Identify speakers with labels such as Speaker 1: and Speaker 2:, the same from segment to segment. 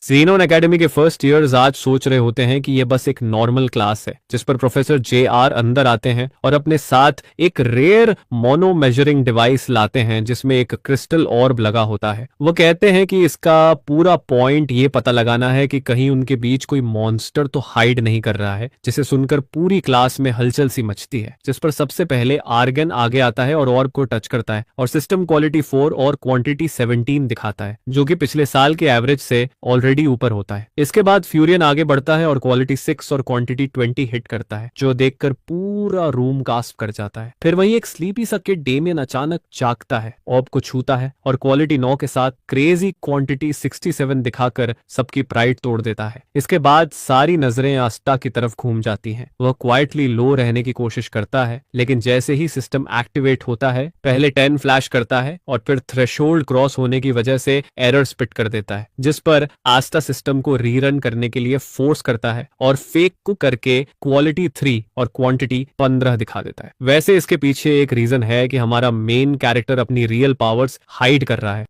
Speaker 1: Xenon academy के first years आज सोच रहे होते हैं कि यह बस एक नॉर्मल क्लास है, जिस पर प्रोफेसर JR अंदर आते हैं और अपने साथ एक रेयर मोनो मेजरिंग डिवाइस लाते हैं जिसमें एक क्रिस्टल ऑर्ब लगा होता है। वो कहते हैं कि इसका पूरा पॉइंट ये पता लगाना है कि कहीं उनके बीच कोई मॉन्स्टर तो हाइड नहीं कर रहा है। जिसे सुनकर पूरी क्लास में हलचल सी मचती है, जिस पर सबसे पहले आर्गन आगे आता है और ऑर्ब को टच करता है और सिस्टम क्वालिटी 4 और क्वांटिटी 17 दिखाता है, जो कि पिछले साल के एवरेज से ऑलरेडी ऊपर होता है। इसके बाद फ्यूरियन आगे बढ़ता है और क्वालिटी 6 और क्वांटिटी 20 हिट करता है, जो देखकर पूरा रूम कास्प कर जाता है। फिर वहीं एक स्लीपी सा किड डेमियन अचानक जागता है, ऑर्ब को छूता है और क्वालिटी 9 के साथ क्रेजी क्वांटिटी 67 दिखाकर सबकी प्राइड तोड़ देता है। इसके बाद सारी नजरें आस्था की तरफ घूम जाती हैं। वह क्वाइटली लो रहने की कोशिश करता है, लेकिन जैसे ही सिस्टम एक्टिवेट होता है, पहले 10 फ्लैश करता है और फिर थ्रेशोल्ड क्रॉस होने की वजह से एरर स्पिट कर देता है, जिस पर आस्था सिस्टम को रीरन करने के लिए फोर्स करता है और फेक को करके क्वालिटी 3 और क्वांटिटी 15 दिखा देता है। वैसे इसके पीछे एक रीजन है कि हमारा मेन कैरेक्टर अपनी रियल पावर्स हाइड कर रहा है।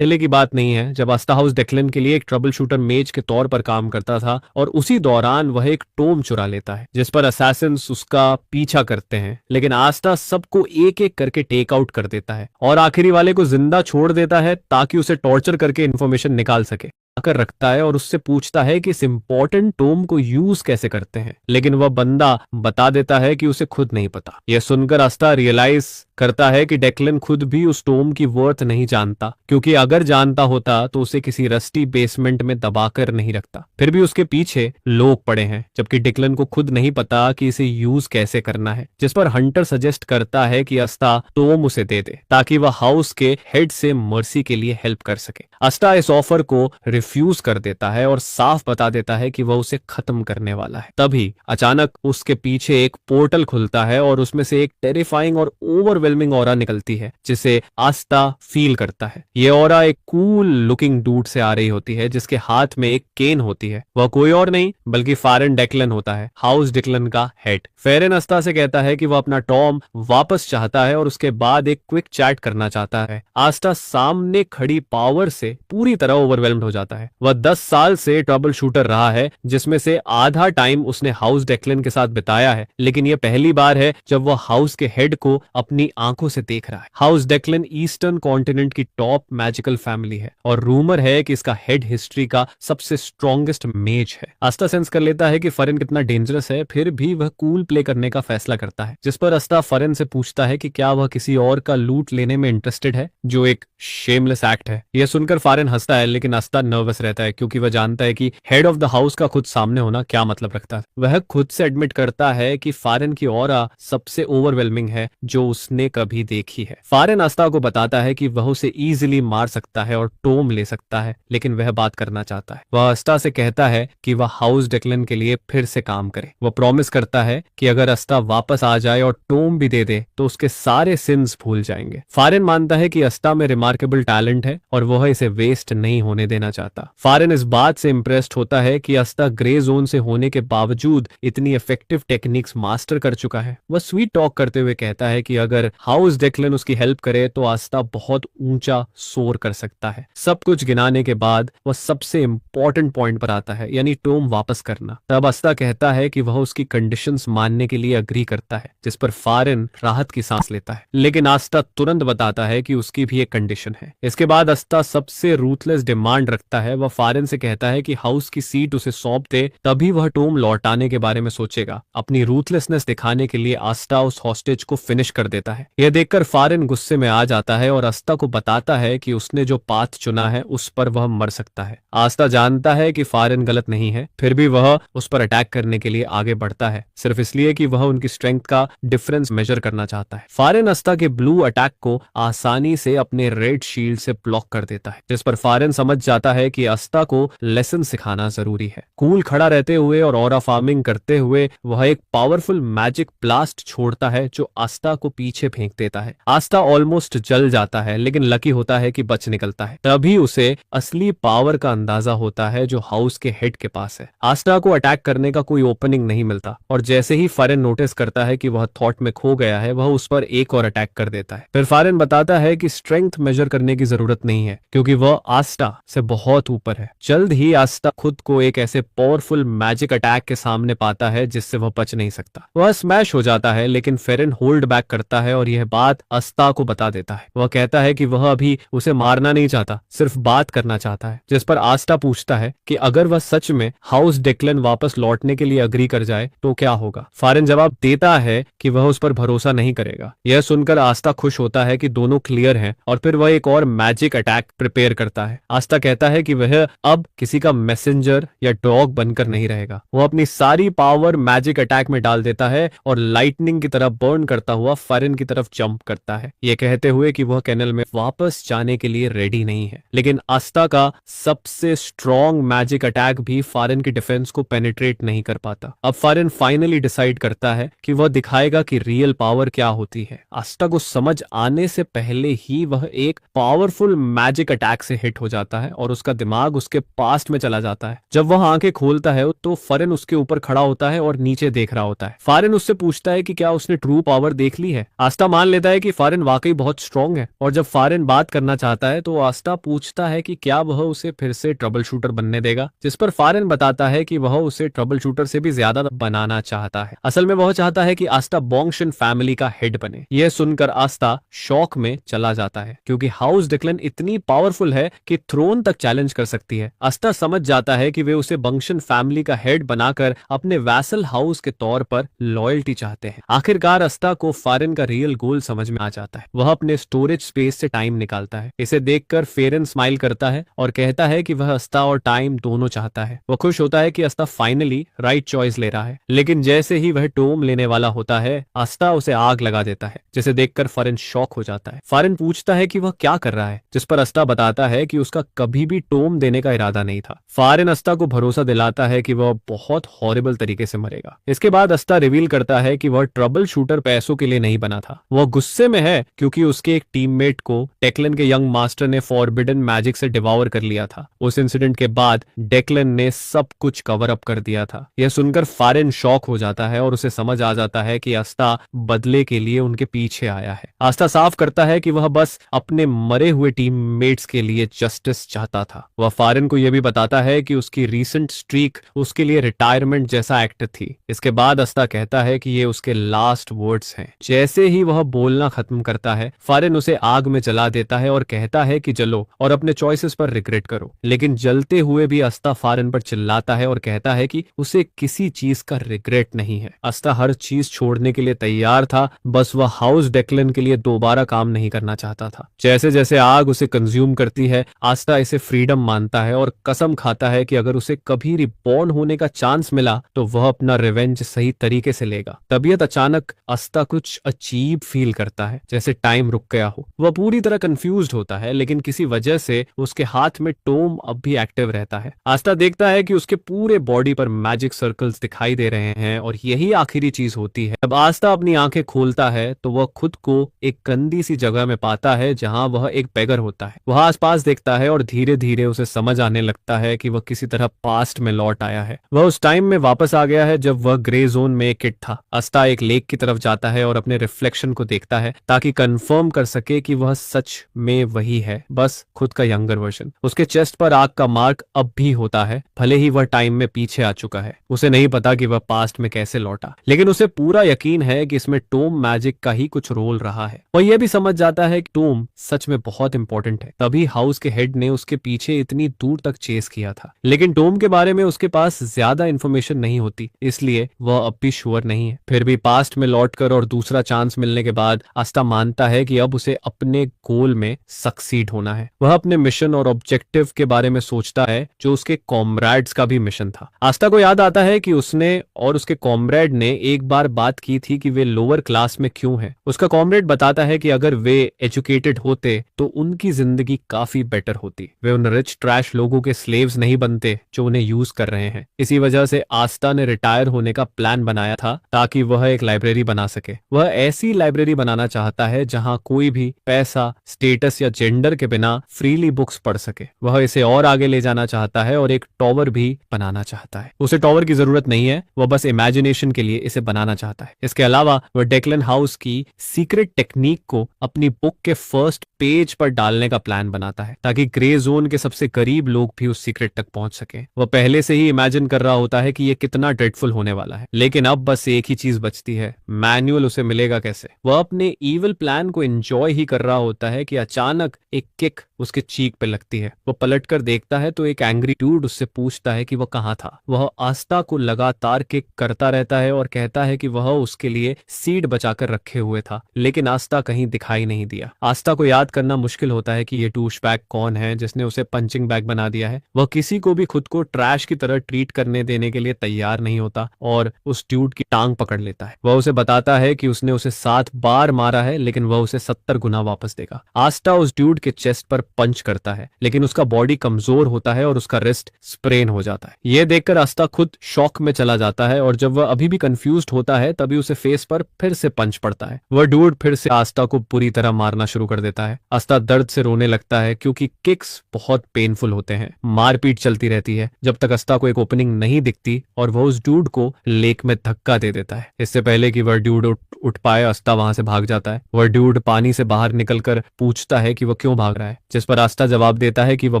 Speaker 1: पहले की बात नहीं है जब आस्था हाउस डेक्लन के लिए एक ट्रबल शूटर मेज के तौर पर काम करता था और उसी दौरान वह एक टोम चुरा लेता है, जिस पर असैसिन्स उसका पीछा करते हैं, लेकिन आस्था सबको एक एक करके टेक आउट कर देता है और आखिरी वाले को जिंदा छोड़ देता है ताकि उसे टॉर्चर करके इन्फॉर्मेशन निकाल सके। आकर रखता है और उससे पूछता है कि इस इंपॉर्टेंट टोम को यूज कैसे करते हैं, लेकिन वह बंदा बता देता है कि उसे खुद नहीं पता। यह सुनकर आस्था रियलाइज करता है कि डेक्लन खुद भी उस टोम की वर्थ नहीं जानता, क्योंकि अगर जानता होता तो उसे किसी रस्टी बेसमेंट में दबाकर नहीं रखता। फिर भी उसके पीछे लोग पड़े हैं, जबकि डेक्लन को खुद नहीं पता कि इसे यूज कैसे करना है, जिस पर हंटर सजेस्ट करता है कि आस्था टोम उसे दे दे ताकि वह हाउस के हेड से मर्सी के लिए हेल्प कर सके। आस्था इस ऑफर को रिफ्यूज कर देता है और साफ बता देता है कि वह उसे खत्म करने वाला है। तभी अचानक उसके पीछे एक पोर्टल खुलता है और उसमें से एक टेरिफाइंग और ओवरवेलमिंग ऑरा निकलती है, जिसे आस्था फील करता है। यह ऑरा एक कूल लुकिंग डूड से आ रही होती है, जिसके हाथ में एक केन होती है। वह कोई और नहीं बल्कि फारेन डेक्लन होता है, हाउस डेक्लन का हेड। फेरन आस्था से कहता है कि वह अपना टॉम वापस चाहता है और उसके बाद एक क्विक चैट करना चाहता है। आस्था सामने खड़ी पावर से पूरी तरह ओवरवेल्म्ड हो जाता है। वह 10 साल से ट्रबल शूटर रहा है, जिसमें से आधा टाइम उसने हाउस डेक्लन के साथ बिताया है, लेकिन यह पहली बार है जब वह हाउस के हेड को अपनी आंखों से देख रहा है। हाउस डेक्लन ईस्टर्न कॉन्टिनेंट की टॉप मैजिकल फैमिली है और रूमर है कि इसका हेड हिस्ट्री का सबसे स्ट्रॉन्गेस्ट मेज है। आस्था सेंस कर लेता है कि फरेन कितना डेंजरस है, फिर भी वह कूल प्ले करने का फैसला करता है, जिस पर आस्था फरेन से पूछता है कि क्या वह किसी और का लूट लेने में इंटरेस्टेड है, जो एक शेमलेस एक्ट है। यह सुनकर फारेन हंसता है, लेकिन आस्था नर्वस रहता है क्योंकि वह जानता है कि हेड ऑफ द हाउस का खुद सामने होना क्या मतलब रखता है। वह खुद से एडमिट करता है कि फारेन की ऑरा सबसे ओवरवेलमिंग है जो उसने कभी देखी है। फारेन आस्था को बताता है कि वह उसे इजीली मार सकता है और टोम ले सकता है, लेकिन वह बात करना चाहता है। वह आस्था से कहता है कि वह हाउस डेक्लन के लिए फिर से काम करे। वह प्रॉमिस करता है कि अगर आस्था वापस आ जाए और टोम भी दे दे तो उसके सारे सिंस भूल जाएंगे। फारेन मानता है कि आस्था में रिमार्केबल टैलेंट है और वह इसे वेस्ट नहीं होने देना चाहता। फारेन इस बात से इंप्रेस्ड होता है कि आस्था ग्रे जोन से होने के बावजूद इतनी इफेक्टिव टेक्निक्स मास्टर कर चुका है। वह स्वीट टॉक करते हुए कहता है कि अगर हाउस डेक्लन उसकी हेल्प करे तो आस्था बहुत ऊंचा सोर कर सकता है। सब कुछ गिनाने के बाद वह सबसे इंपॉर्टेंट पॉइंट पर आता है, यानी टोम वापस करना। तब आस्था कहता है कि वह उसकी कंडीशंस मानने के लिए अग्री करता है, जिस पर फारेन राहत की सांस लेता है, लेकिन आस्था तुरंत बताता है कि उसकी भी एक कंडीशन है। इसके बाद आस्था सबसे रूथलेस डिमांड रखता है। वह फारेन से कहता है कि हाउस की सीट उसे सौंप दे, तभी वह टोम लौटाने के बारे में सोचेगा। अपनी रूथलेसनेस दिखाने के लिए आस्था उस हॉस्टेज को फिनिश कर देता है। यह देखकर फारेन गुस्से में आ जाता है और आस्था को बताता है कि उसने जो पाथ चुना है उस पर वह मर सकता है। आस्था जानता है कि फारेन गलत नहीं है, फिर भी वह उस पर अटैक करने के लिए आगे बढ़ता है, सिर्फ इसलिए कि वह उनकी स्ट्रेंथ का डिफरेंस मेजर करना चाहता है। फारेन आस्था के ब्लू अटैक को आसानी से अपने रेड शील्ड से ब्लॉक कर देता है, जिस पर फारेन समझ जाता है है कि आस्था को लेसन सिखाना जरूरी है। कूल खड़ा रहते हुए और ऑरा फार्मिंग करते हुए वह एक पावरफुल मैजिक ब्लास्ट छोड़ता है जो आस्था को पीछे फेंक देता है। आस्था ऑलमोस्ट जल जाता है लेकिन लकी होता है कि बच निकलता है। तभी उसे असली पावर का अंदाजा होता है जो हाउस के हेड के पास है। आस्था को अटैक करने का कोई ओपनिंग नहीं मिलता और जैसे ही फारेन नोटिस करता है कि वह थॉट में खो गया है, वह उस पर एक और अटैक कर देता है। फिर फारेन बताता है कि स्ट्रेंथ मेजर करने की जरूरत नहीं है क्योंकि वह आस्था से बहुत ऊपर है। जल्द ही आस्था खुद को एक ऐसे पावरफुल मैजिक अटैक के सामने पाता है जिससे वह बच नहीं सकता। वह स्मैश हो जाता है लेकिन फेरन होल्ड बैक करता है और यह बात आस्था को बता देता है। वह कहता है कि वह अभी उसे मारना नहीं चाहता, सिर्फ बात करना चाहता है। जिस पर आस्था पूछता है कि अगर वह सच में हाउस डेक्लन वापस लौटने के लिए अग्री कर जाए तो क्या होगा। फारेन जवाब देता है कि वह उस पर भरोसा नहीं करेगा। यह सुनकर आस्था खुश होता है कि दोनों क्लियर हैं और फिर वह एक और मैजिक अटैक प्रिपेयर करता है। आस्था कहता है कि वह अब किसी का मैसेंजर या डॉग बनकर नहीं रहेगा। वह अपनी सारी पावर मैजिक अटैक में डाल देता है और लाइटनिंग की तरह बर्न करता हुआ फारेन की तरफ जंप करता है, यह कहते हुए कि वह कैनल में वापस जाने के लिए रेडी नहीं है। लेकिन आस्था का सबसे स्ट्रॉन्ग मैजिक अटैक भी फारेन की डिफेंस को पेनिट्रेट नहीं कर पाता। अब फारेन फाइनली डिसाइड करता है कि वह दिखाएगा कि रियल पावर क्या होती है। आस्था को समझ आने से पहले ही वह एक पावरफुल मैजिक अटैक से हिट हो जाता है और उसका दिमाग उसके पास्ट में चला जाता है। जब वह आंखें खोलता है तो फारेन उसके ऊपर खड़ा होता है और नीचे देख रहा होता है। फारेन उससे पूछता है कि क्या उसने ट्रू पावर देख ली है। आस्था मान लेता है कि फारेन वाकई बहुत स्ट्रांग है और जब फारेन बात करना चाहता है तो आस्था पूछता है कि क्या वह उसे फिर से ट्रबल शूटर बनने देगा, जिस पर फारेन बताता है कि वह उसे ट्रबल शूटर से भी ज्यादा बनाना चाहता है। असल में वह चाहता है कि आस्था बोंगशन फैमिली का हेड बने। यह सुनकर आस्था शॉक में चला जाता है क्योंकि हाउस डिक्लन इतनी पावरफुल है कि थ्रोन तक चैलेंज कर सकती है। आस्था समझ जाता है कि वे उसे बंगशन फैमिली का हेड बनाकर अपने वैसल हाउस के तौर पर लॉयल्टी चाहते हैं। आखिरकार आस्था को फारेन का रियल गोल समझ में आ जाता है। वह अपने स्टोरेज स्पेस से टाइम निकालता है। इसे देखकर फेरन स्माइल करता है और कहता है कि वह आस्था और टाइम दोनों चाहता है। वह खुश होता है कि आस्था फाइनली राइट चॉइस ले रहा है। लेकिन जैसे ही वह टोम लेने वाला होता है, आस्था उसे आग लगा देता है, जिसे देखकर फारेन शॉक हो जाता है। फारेन पूछता है कि वह क्या कर रहा है, जिस पर आस्था बताता है कि उसका कभी भी टोम देने का इरादा नहीं था। फारेन आस्था को भरोसा दिलाता है कि वह बहुत हॉरिबल तरीके से मरेगा। इसके बाद आस्था रिवील करता है कि वह ट्रबल शूटर पैसों के लिए नहीं बना था। वह गुस्से में है क्योंकि उसके एक टीममेट को डेक्लन के यंग मास्टर ने फॉरबिडन मैजिक से डिवावर कर लिया था। उस इंसिडेंट के बाद डेक्लन ने सब कुछ कवर अप कर दिया था। यह सुनकर फारेन शॉक हो जाता है और उसे समझ आ जाता है कि आस्था बदले के लिए उनके पीछे आया है। आस्था साफ करता है कि वह बस अपने मरे हुए टीममेट्स के लिए जस्टिस चाहता था। वह फारेन को यह भी बताता है कि उसकी रीसेंट स्ट्रीक उसके लिए रिटायरमेंट जैसा एक्ट थी। इसके बाद आस्था कहता है कि ये उसके लास्ट वर्ड्स हैं। जैसे ही वह बोलना खत्म करता है, फारेन उसे आग में जला देता है और कहता है कि जलो और अपने चॉइसेस पर रिग्रेट करो। लेकिन जलते हुए भी आस्था फारेन पर चिल्लाता है और कहता है कि उसे किसी चीज का रिग्रेट नहीं है। आस्था हर चीज छोड़ने के लिए तैयार था, बस वह हाउस डेक्लन के लिए दोबारा काम नहीं करना चाहता था। जैसे जैसे आग उसे कंज्यूम करती है, आस्था इसे फ्रीडम मानता है और कसम खाता है कि अगर उसे कभी रिबॉर्न होने का चांस मिला तो वह अपना रिवेंज सही तरीके से लेगा। तबीयत अचानक आस्था कुछ अजीब फील करता है, जैसे टाइम रुक गया हो। वह पूरी तरह कंफ्यूज्ड होता है लेकिन किसी वजह से उसके हाथ में टोम अब भी एक्टिव रहता है। आस्था देखता है कि उसके पूरे बॉडी पर मैजिक सर्कल्स दिखाई दे रहे हैं और यही आखिरी चीज होती है। जब आस्था अपनी आंखें खोलता है तो वह खुद को एक गंदी सी जगह में पाता है जहां वह एक बेगर होता है। वह आसपास देखता है और धीरे धीरे उसे समझ आने लगता है कि वह किसी तरह पास्ट में लौट आया है। वह उस टाइम में वापस आ गया है जब वह ग्रे जोन में एक किड था। आस्था एक लेक की तरफ जाता है और अपने रिफ्लेक्शन को देखता है ताकि कंफर्म कर सके कि वह सच में वही है, बस खुद का यंगर वर्जन। उसके चेस्ट पर आग का मार्क अब भी होता है, भले ही वह टाइम में पीछे आ चुका है। उसे नहीं पता कि वह पास्ट में कैसे लौटा, लेकिन उसे पूरा यकीन है कि इसमें टोम मैजिक का ही कुछ रोल रहा है। वह यह भी समझ जाता है कि टोम सच में बहुत इंपॉर्टेंट है, तभी हाउस के हेड ने उसके पीछे इतनी दूर तक चेस किया था। लेकिन टोम के बारे में उसके पास ज्यादा इंफॉर्मेशन नहीं होती, इसलिए वह अब भी श्योर नहीं है। फिर भी पास्ट में लौटकर और दूसरा चांस मिलने के बाद आस्था मानता है कि अब उसे अपने गोल में सक्सीड होना है। वह अपने मिशन और ऑब्जेक्टिव के बारे में सोचता है जो उसके कॉमरेड्स का भी मिशन था। आस्था को याद आता है कि उसने और उसके कॉमरेड ने एक बार बात की थी कि वे लोअर क्लास में क्यों हैं। उसका कॉमरेड बताता है कि अगर वे एजुकेटेड होते तो उनकी जिंदगी काफी बेटर होती। वे उन रिच ट्रैश लोगों के स्लेव्स नहीं बनते जो उन्हें यूज कर रहे हैं। इसी वजह से आस्था ने रिटायर होने का प्लान बनाया था ताकि वह एक लाइब्रेरी बना सके। वह ऐसी लाइब्रेरी बनाना चाहता है जहां कोई भी पैसा, स्टेटस या जेंडर के बिना फ्रीली बुक्स पढ़ सके। वह इसे और आगे ले जाना चाहता है और एक टॉवर भी बनाना चाहता है। उसे टॉवर की जरूरत नहीं है, वह बस इमेजिनेशन के लिए इसे बनाना चाहता है। इसके अलावा वह डेक्लन हाउस की सीक्रेट टेक्निक को अपनी बुक के फर्स्ट पेज पर डालने का प्लान बनाता है ताकि ग्रे जोन के सबसे करीब लोग भी उस सीक्रेट तक पहुंच सके। वह पहले से ही इमेजिन कर रहा होता है कि यह कितना ड्रेडफुल होने वाला है, लेकिन अब बस एक ही चीज बचती है, मैनुअल उसे मिलेगा कैसे। वह अपने ईविल प्लान को एंजॉय ही कर रहा होता है कि अचानक एक किक उसके चीक पे लगती है। वह पलटकर देखता है तो एक एंग्री डूड उससे पूछता है कि वह कहाँ था। वह आस्था को लगातार किक करता रहता है और कहता है कि वह उसके लिए सीड बचाकर रखे हुए था, लेकिन आस्था कहीं दिखाई नहीं दिया। आस्था को याद करना मुश्किल होता है कि ये डूशबैग कौन है जिसने उसे पंचिंग बैग बना दिया है। वह किसी को भी खुद को ट्रैश की तरह ट्रीट करने देने के लिए तैयार नहीं होता और उस ड्यूड की टांग पकड़ लेता है। वह उसे बताता है कि उसने उसे 7 बार मारा है, लेकिन वह उसे 70 गुना वापस देगा। आस्था उस ड्यूड के चेस्ट पर पंच करता है, लेकिन उसका बॉडी कमजोर होता है और उसका रिस्ट स्प्रेन हो जाता है। यह देखकर आस्था खुद शॉक में चला जाता है और जब वह अभी भी कंफ्यूज्ड होता है तभी उसे फेस पर फिर से पंच पड़ता है। वह ड्यूड फिर से आस्था को पूरी तरह मारना शुरू कर देता है। आस्था दर्द से रोने लगता है क्योंकि किक्स बहुत पेनफुल होते हैं। मारपीट चलती रहती है जब तक आस्था को एक ओपनिंग नहीं दिखती और वह उस ड्यूड को लेक में धक्का दे देता है। इससे पहले कि वह ड्यूड उठ पाए, आस्था वहां से भाग जाता है। वह ड्यूड पानी से बाहर निकलकर पूछता है कि वह क्यों भाग रहा है, जिस पर आस्था जवाब देता है कि वह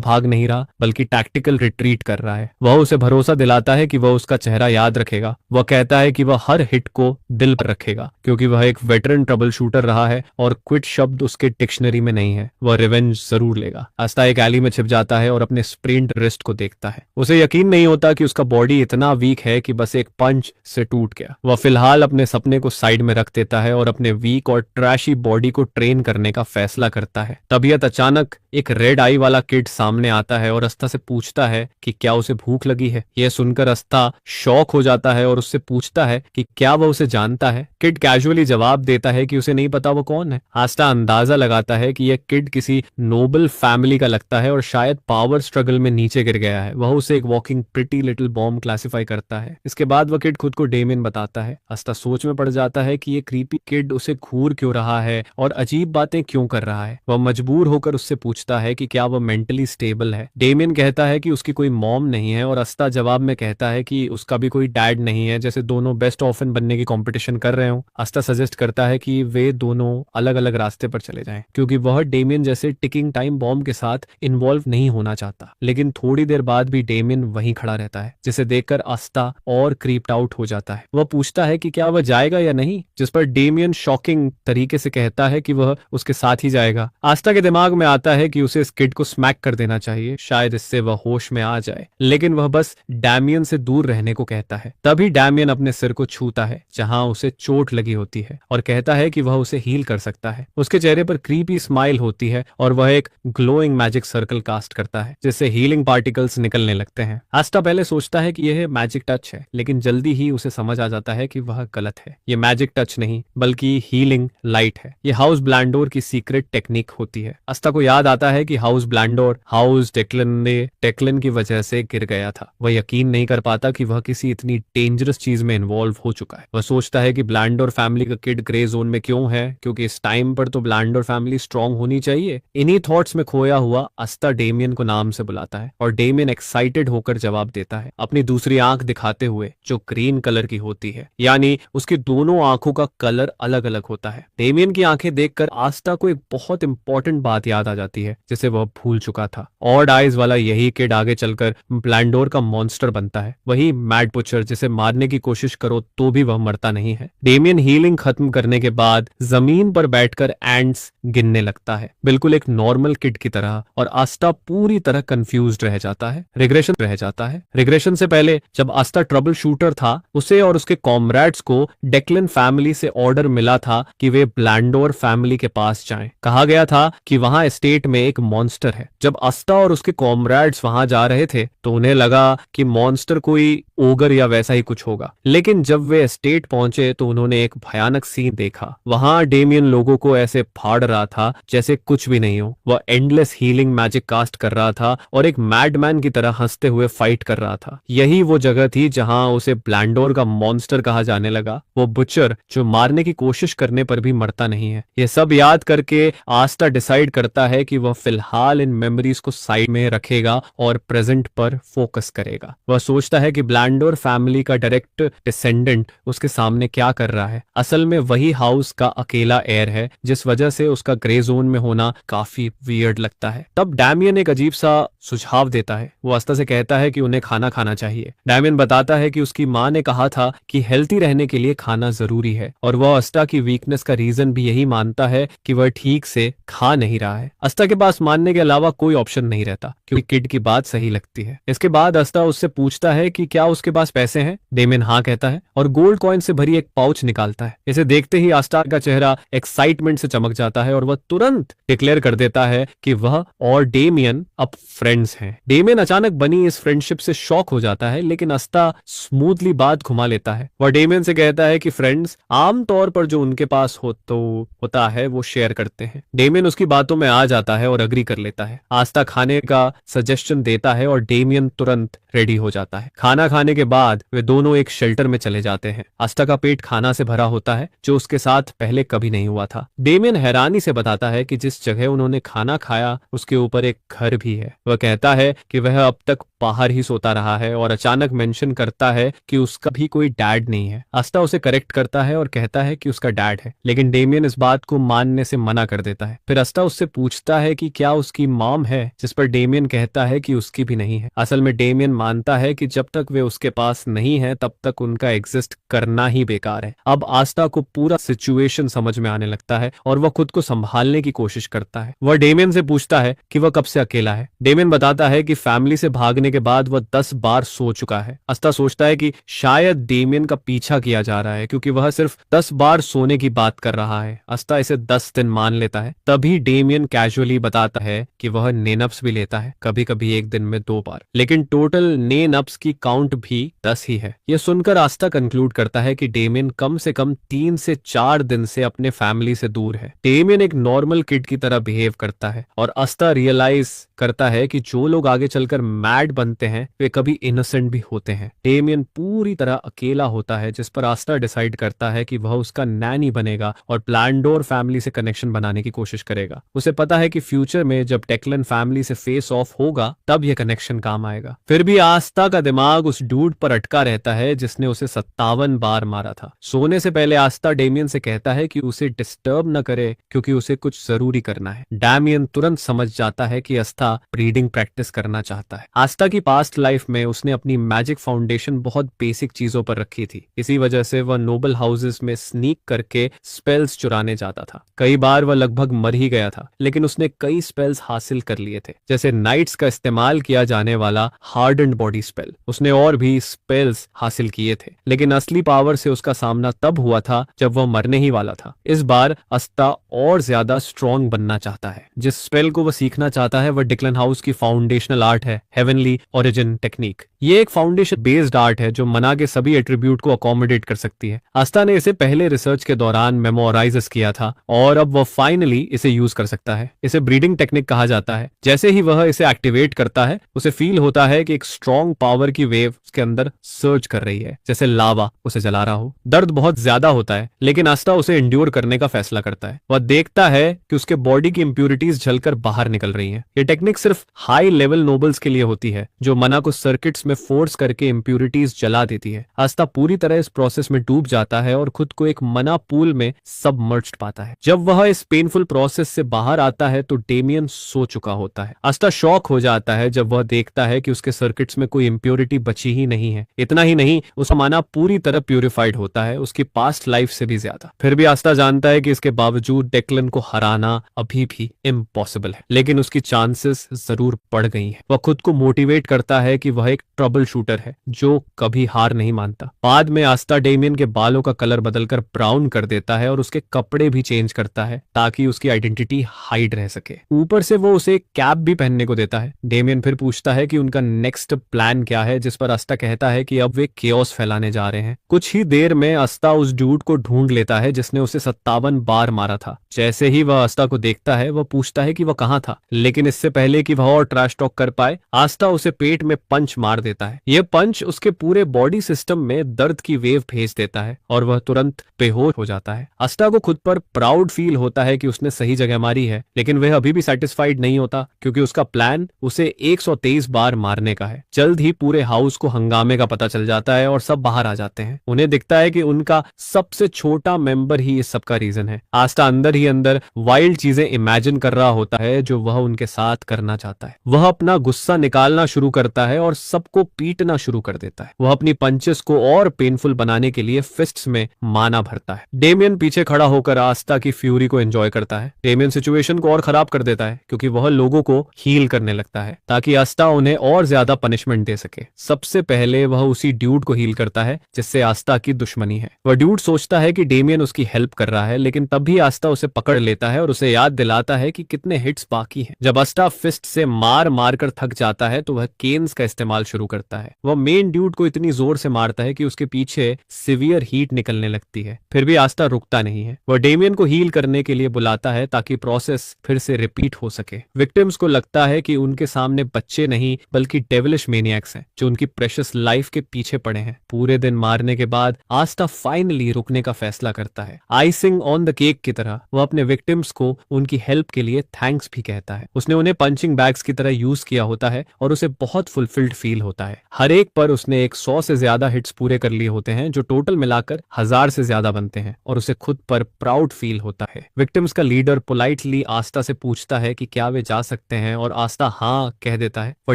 Speaker 1: भाग नहीं रहा बल्कि टैक्टिकल रिट्रीट कर रहा है। वह उसे भरोसा दिलाता है कि वह उसका चेहरा याद रखेगा। वह कहता है कि वह हर हिट को दिल पर रखेगा क्योंकि वह एक वेटरन ट्रबल शूटर रहा है और क्विट शब्द उसके डिक्शनरी में नहीं है। वह रिवेंज जरूर लेगा। आस्था एक एली में छिप जाता है और अपने स्प्रिंट रिस्ट को देखता है। उसे यकीन नहीं होता कि उसका बॉडी इतना वीक है कि बस एक पंच से टूट गया। वह फिलहाल अपने सपने को साइड में रख देता है और अपने वीक और ट्रैशी बॉडी को ट्रेन करने का फैसला करता है। तबीयत अचानक एक रेड आई वाला किड सामने आता है और आस्था से पूछता है कि क्या उसे भूख लगी है। यह सुनकर आस्था शॉक हो जाता है और उससे पूछता है कि क्या वह उसे जानता है। किड कैजुअली जवाब देता है कि उसे नहीं पता वो कौन है। आस्था अंदाजा लगाता है कि यह किड किसी नोबल फैमिली का लगता है और शायद पावर स्ट्रगल में नीचे गिर गया है। वह उसे एक walking pretty little bomb classify करता है। इसके बाद वह किड खुद को डेमियन बताता है। आस्था सोच में पड़ जाता है कि ये क्रीपी किड उसे घूर क्यों रहा है और अजीब बातें क्यों कर रहा है। वह मजबूर होकर उससे पूछता है कि क्या वह मेंटली स्टेबल है। डेमियन कहता है कि उसकी कोई मॉम नहीं है और आस्था जवाब में कहता है कि उसका भी कोई डैड नहीं है, जैसे दोनों बेस्ट ऑफन बनने की कंपटीशन कर रहे हो। आस्था सजेस्ट करता है कि वे दोनों अलग अलग रास्ते पर चले जाएं क्योंकि वह डेमियन जैसे टिकिंग टाइम बॉम्ब के साथ इन्वॉल्व नहीं होना चाहता। लेकिन थोड़ी देर बाद भी डेमियन वहीं खड़ा रहता है, जिसे देखकर आस्था और क्रीप्ड आउट हो जाता है। वह पूछता है कि क्या वह जाएगा या नहीं, जिस पर डेमियन शॉकिंग तरीके से कहता है कि वह उसके साथ ही जाएगा। आस्था के दिमाग में आता है कि उसे इस किड को स्मैक कर देना चाहिए, शायद इससे वह होश में आ जाए, लेकिन वह बस डैमियन से दूर रहने को कहता है। तभी डैमियन अपने सिर को छूता है जहां उसे चोट लगी होती है और कहता है कि वह उसे हील कर सकता है। उसके चेहरे पर क्रीपी स्माइल होती है और वह एक ग्लोइंग मैजिक सर्कल कास्ट करता है जिससे हीलिंग पार्टिकल्स निकलने लगते हैं। आस्था पहले सोचता है कि यह मैजिक टच है, लेकिन जल्दी ही उसे समझ आ जाता है कि वह गलत है। यह मैजिक टच नहीं बल्कि हीलिंग लाइट है। यह हाउस ब्लैंडोर की सीक्रेट टेक्निक होती है। आस्था को याद आता है कि हाउस ब्लैंडोर हाउस डेक्लन की वजह से गिर गया था। वह यकीन नहीं कर पाता कि वह किसी इतनी डेंजरस चीज में इन्वॉल्व हो चुका है। वह सोचता है कि ब्लैंडोर फैमिली का किड ग्रे जोन में क्यों है, क्योंकि इस टाइम पर तो ब्लैंडोर फैमिली स्ट्रांग होनी चाहिए। इन्हीं थॉट्स में खोया हुआ आस्था डेमियन को नाम से बुलाता है और डेमियन एक्साइटेड होकर जवाब देता है, अपनी दूसरी आंख दिखाते हुए जो ग्रीन कलर की होती है, यानी उसकी दोनों आंखों का कलर अलग अलग होता है। डेमियन की आंखें देखकर आस्था को एक बहुत इंपॉर्टेंट बात याद आ जाती है जिसे वह भूल चुका था। ऑड आइज वाला यही किड आगे चलकर ब्लैंडोर का मॉन्स्टर बनता है, वही मैड बुचर जिसे मारने की कोशिश करो तो भी वह मरता नहीं है। डेमियन हीलिंग खत्म करने के बाद जमीन पर बैठकर एंट्स गिनने लगता है, बिल्कुल एक नॉर्मल किड की तरह, और आस्था पूरी तरह कंफ्यूज्ड रह जाता है। रिग्रेशन से पहले जब आस्था ट्रबल शूटर था, उसे और उसके कॉमरेड्स को डेक्लन फैमिली से ऑर्डर मिला था कि वे ब्लैंडोर फैमिली के पास जाएं। कहा गया था कि वहां एस्टेट में में एक मॉन्स्टर है। जब अस्ता और उसके कॉमरेड्स वहां जा रहे थे तो उन्हें लगा कि मॉन्स्टर कोई ओगर या वैसा ही कुछ होगा, लेकिन जब वे एस्टेट पहुंचे तो उन्होंने एक भयानक सीन देखा। वहां डेमियन लोगों को ऐसे फाड़ रहा था जैसे कुछ भी नहीं हो। वह एंडलेस हीलिंग मैजिक कास्ट कर रहा था और एक मैडमैन की तरह हंसते हुए फाइट कर रहा था। यही वो जगह थी जहां उसे ब्लैंडोर का मॉन्स्टर कहा जाने लगा, वो बुचर जो मारने की कोशिश करने पर भी मरता नहीं है। ये सब याद करके आस्था डिसाइड करता है कि वह फिलहाल इन मेमोरीज को साइड में रखेगा और प्रेजेंट पर फोकस करेगा। वह सोचता है कि ब्लैंडोर फैमिली का डायरेक्ट डिसेंडेंट उसके सामने क्या कर रहा है। असल में वही हाउस का अकेला हेयर है, जिस वजह से उसका ग्रे जोन में होना काफी वियर्ड लगता है। तब डैमियन एक अजीब सा सुझाव देता है। वो आस्था से कहता है कि उन्हें खाना खाना चाहिए। डैमियन बताता है कि उसकी माँ ने कहा था कि हेल्थी रहने के लिए खाना जरूरी है, और वह अस्ता की वीकनेस का रीजन भी यही मानता है कि वह ठीक से खा नहीं रहा है। अस्ता के पास मानने के अलावा कोई ऑप्शन नहीं रहता, क्योंकि किड की बात सही लगती है। इसके बाद अस्ता उससे पूछता है कि क्या उसके पास पैसे हैं। डेमियन हाँ कहता है और गोल्ड कॉइन से भरी एक पाउच निकालता है। इसे देखते ही आस्था का चेहरा एक्साइटमेंट से चमक जाता है और वह तुरंत डिक्लेयर कर देता है कि वह और डेमियन अब फ्रेंड्स हैं। डेमियन अचानक बनी इस फ्रेंडशिप से शॉक हो जाता है, लेकिन अस्ता स्मूथली बात घुमा लेता है। वह डेमियन से कहता है कि फ्रेंड्स आमतौर पर जो उनके पास होता है वो शेयर करते हैं। डेमियन उसकी बातों में आ जाता है और अग्री कर लेता है। आस्था खाने का सजेशन देता है और डेमियन तुरंत रेडी हो जाता है। खाना खाने के बाद वे दोनों एक शेल्टर में चले जाते हैं। आस्था का पेट खाना से भरा होता है, जो उसके साथ पहले कभी नहीं हुआ था। डेमियन हैरानी से बताता है कि जिस जगह उन्होंने खाना खाया उसके ऊपर एक घर भी है। वह कहता है कि वह अब तक बाहर ही सोता रहा है और अचानक मेंशन करता है कि उसका भी कोई डैड नहीं है। आस्था उसे करेक्ट करता है और कहता है कि उसका डैड है, लेकिन डेमियन इस बात को मानने से मना कर देता है। फिर आस्था उससे पूछता है कि क्या उसकी मॉम है, जिस पर डेमियन कहता है कि उसकी भी नहीं है। असल में डेमियन मानता है कि जब तक वे उसके पास नहीं है तब तक उनका एग्जिस्ट करना ही बेकार है। अब आस्था को पूरा सिचुएशन समझ में आने लगता है और वह खुद को संभालने की कोशिश करता है। वह डेमियन से पूछता है कि वह कब से अकेला है। डेमियन बताता है कि फैमिली से भागने के बाद वह 10 बार सो चुका है। आस्था सोचता है कि शायद डेमियन का पीछा किया जा रहा है, क्योंकि वह सिर्फ 10 बार सोने की बात कर रहा है। आस्था इसे 10 दिन मान लेता है। तभी डेमियन कैजुअली बताता है कि वह नेनप्स भी लेता है, कभी कभी एक दिन में 2 बार, लेकिन टोटल नेनप्स की काउंट भी 10 ही है। यह सुनकर आस्था कंक्लूड करता है कि डेमियन कम से कम 3 से 4 दिन से अपने फैमिली से दूर है। डेमियन एक नॉर्मल किड की तरह बिहेव करता है और आस्था रियलाइज करता है कि जो लोग आगे चलकर मैड बनते हैं वे कभी इनोसेंट भी होते हैं। डेमियन पूरी तरह अकेला होता है, जिस पर आस्था डिसाइड करता है कि वह उसका नैनी बनेगा और ब्लैंडोर फैमिली से कनेक्शन बनाने की कोशिश करेगा। उसे पता है कि फ्यूचर में जब टेक्लन फैमिली से फेस ऑफ होगा तब यह कनेक्शन काम आएगा। फिर भी आस्था का दिमाग उस डूड पर अटका रहता है जिसने उसे 57 बार मारा था। सोने से पहले आस्था डेमियन से कहता है कि उसे डिस्टर्ब न करे, क्योंकि उसे कुछ जरूरी करना है। डेमियन तुरंत समझ जाता है कि आस्था ब्रीडिंग प्रैक्टिस करना चाहता है। आस्था की पास्ट लाइफ में उसने अपनी मैजिक फाउंडेशन बहुत बेसिक चीजों पर रखी थी। इसी वजह से वह नोबल हाउसेस में स्नीक करके स्पेल्स चुराने जाता था। कई बार वह लगभग मर ही गया था, लेकिन उसने कई स्पेल्स हासिल कर लिए थे, जैसे नाइट्स का इस्तेमाल किया जाने वाला हार्डन्ड बॉडी स्पेल। उसने और भी स्पेल्स हासिल किए थे, लेकिन असली पावर से उसका सामना तब हुआ था जब वह मरने ही वाला था। इस बार आस्था और ज्यादा स्ट्रॉन्ग बनना चाहता है। जिस स्पेल को वह सीखना चाहता है वह डिक्लन हाउस की फाउंडेशनल आर्ट है, हेवनली ओरिजिन टेक्निक। ये एक फाउंडेशन बेस्ड आर्ट है जो मना के सभी एट्रीब्यूट को अकोमोडेट कर सकती है। आस्था ने इसे पहले रिसर्च के दौरान मेमोराइज किया था और अब वह फाइनली इसे यूज कर सकता है। इसे ब्रीडिंग टेक्निक कहा जाता है। जैसे ही वह इसे एक्टिवेट करता है उसे फील होता है कि एक स्ट्रॉन्ग पावर की वेव उसके अंदर सर्च कर रही है, जैसे लावा उसे जला रहा हो। दर्द बहुत ज्यादा होता है, लेकिन आस्था उसे इंड्योर करने का फैसला करता है। वह देखता है कि उसके बॉडी की इंप्यूरिटीज जलकर बाहर निकल रही हैं। ये टेक्निक सिर्फ हाई लेवल नोबल्स के लिए होती है, जो मना को सर्किट्स में फोर्स करके इंप्यूरिटीज जला देती है। आस्था पूरी तरह इस प्रोसेस में डूब जाता है और खुद को एक मना पूल में सबमर्ज्ड पाता है। जब वह इस पेनफुल प्रोसेस से बाहर आता है तो डेमियन सो चुका होता है। आस्था शॉक हो जाता है जब वह देखता है कि उसके सर्किट्स में कोई इंप्योरिटी बची ही नहीं है। इतना ही नहीं, उसका मना पूरी तरह प्यूरिफाइड होता है, उसकी पास्ट लाइफ से भी ज्यादा। फिर भी आस्था जानता है कि इसके बावजूद डेक्लन को हराना अभी भी इम्पॉसिबल है, लेकिन उसकी चांसेस जरूर बढ़ गई हैं। वह खुद को मोटिवेट करता है कि वह एक ट्रबल शूटर है जो कभी हार नहीं मानता। बाद में आस्था डेमियन के बालों का कलर बदलकर ब्राउन कर देता है और उसके कपड़े भी चेंज करता है ताकि उसकी आइडेंटिटी हाइड रह सके। ऊपर से वो उसे कैप भी पहनने को देता है। डेमियन फिर पूछता है कि उनका नेक्स्ट प्लान क्या है, जिस पर आस्था कहता है कि अब वे केओस फैलाने जा रहे हैं। कुछ ही देर में आस्था उस ड्यूड को ढूंढ लेता है जिसने उसे 57 बार मारा था। जैसे ही वह आस्था को देखता है वह पूछता है कि वह कहाँ था, लेकिन इससे पहले कि वह और ट्रैश टॉक कर पाए आस्था उसे पेट में पंच मार देता है। यह पंच उसके पूरे बॉडी सिस्टम में दर्द की वेव भेज देता है और वह तुरंत बेहोश हो जाता है। आस्था को खुद पर प्राउड फील होता है कि उसने सही जगह मारी है, लेकिन वह अभी भी सेटिस्फाइड नहीं होता क्योंकि उसका प्लान उसे 123 बार मारने का है। जल्द ही पूरे हाउस को हंगामे का पता चल जाता है और सब बाहर आ जाते हैं। उन्हें दिखता है कि उनका सबसे छोटा मेंबर ही इस सब का रीजन है। आस्था अंदर ही अंदर वाइल्ड चीजें इमेजिन कर रहा होता है जो वह उनके साथ करना चाहता है। वह अपना गुस्सा निकालना शुरू करता है और सबको पीटना शुरू कर देता है। वह अपनी पंचेस को और पेनफुल बनाने के लिए फिस्ट्स में माना भरता है। डेमियन पीछे खड़ा होकर आस्था की फ्यूरी को एंजॉय करता है। डेमियन सिचुएशन को और खराब कर देता है क्योंकि वह लोगों को हील करने लगता है ताकि आस्था उन्हें और ज्यादा पनिशमेंट दे सके। सबसे पहले वह उसी ड्यूड को हील करता है जिससे आस्था की दुश्मनी है। वह ड्यूड सोचता है कि डेमियन उसकी हेल्प कर रहा है, लेकिन तब भी आस्था उसे पकड़ लेता है और उसे याद दिलाता है कि कितने हिट्स बाकी हैं। जब आस्था फिस्ट से मार मार कर थक जाता है तो वह केन्स का इस्तेमाल शुरू करता है। वह मेन ड्यूड को इतनी जोर से मारता है कि उसके पीछे सिवियर हीट निकलने लगती है। फिर भी आस्था रुकता नहीं है। वह डेमियन को हील करने के लिए बुलाता है ताकि प्रोसेस फिर से रिपीट हो सके। विक्टिम्स को लगता है कि उनके सामने बच्चे नहीं बल्कि डेविलिश मेनियक्स हैं जो उनकी प्रेशियस लाइफ के पीछे पड़े हैं। पूरे दिन मारने के बाद आस्था फाइनली रुकने का फैसला करता है। आइसिंग ऑन द केक की तरह वह अपने विक्टिम्स को उनकी हेल्प के लिए थैंक्स भी कहता है। उसने उन्हें पंचिंग बैग्स की तरह यूज किया होता है और उसे बहुत फुलफिल्ड फील होता है। हर एक पर उसने 100 से ज्यादा हिट्स पूरे कर लिए होते हैं जो टोटल मिलाकर 1000 से ज्यादा बनते हैं और उसे खुद पर प्राउड फील होता है। विक्टिम्स का लीडर पोलाइटली आस्था से पूछता है कि क्या वे जा सकते हैं और आस्था हाँ कह देता है। वह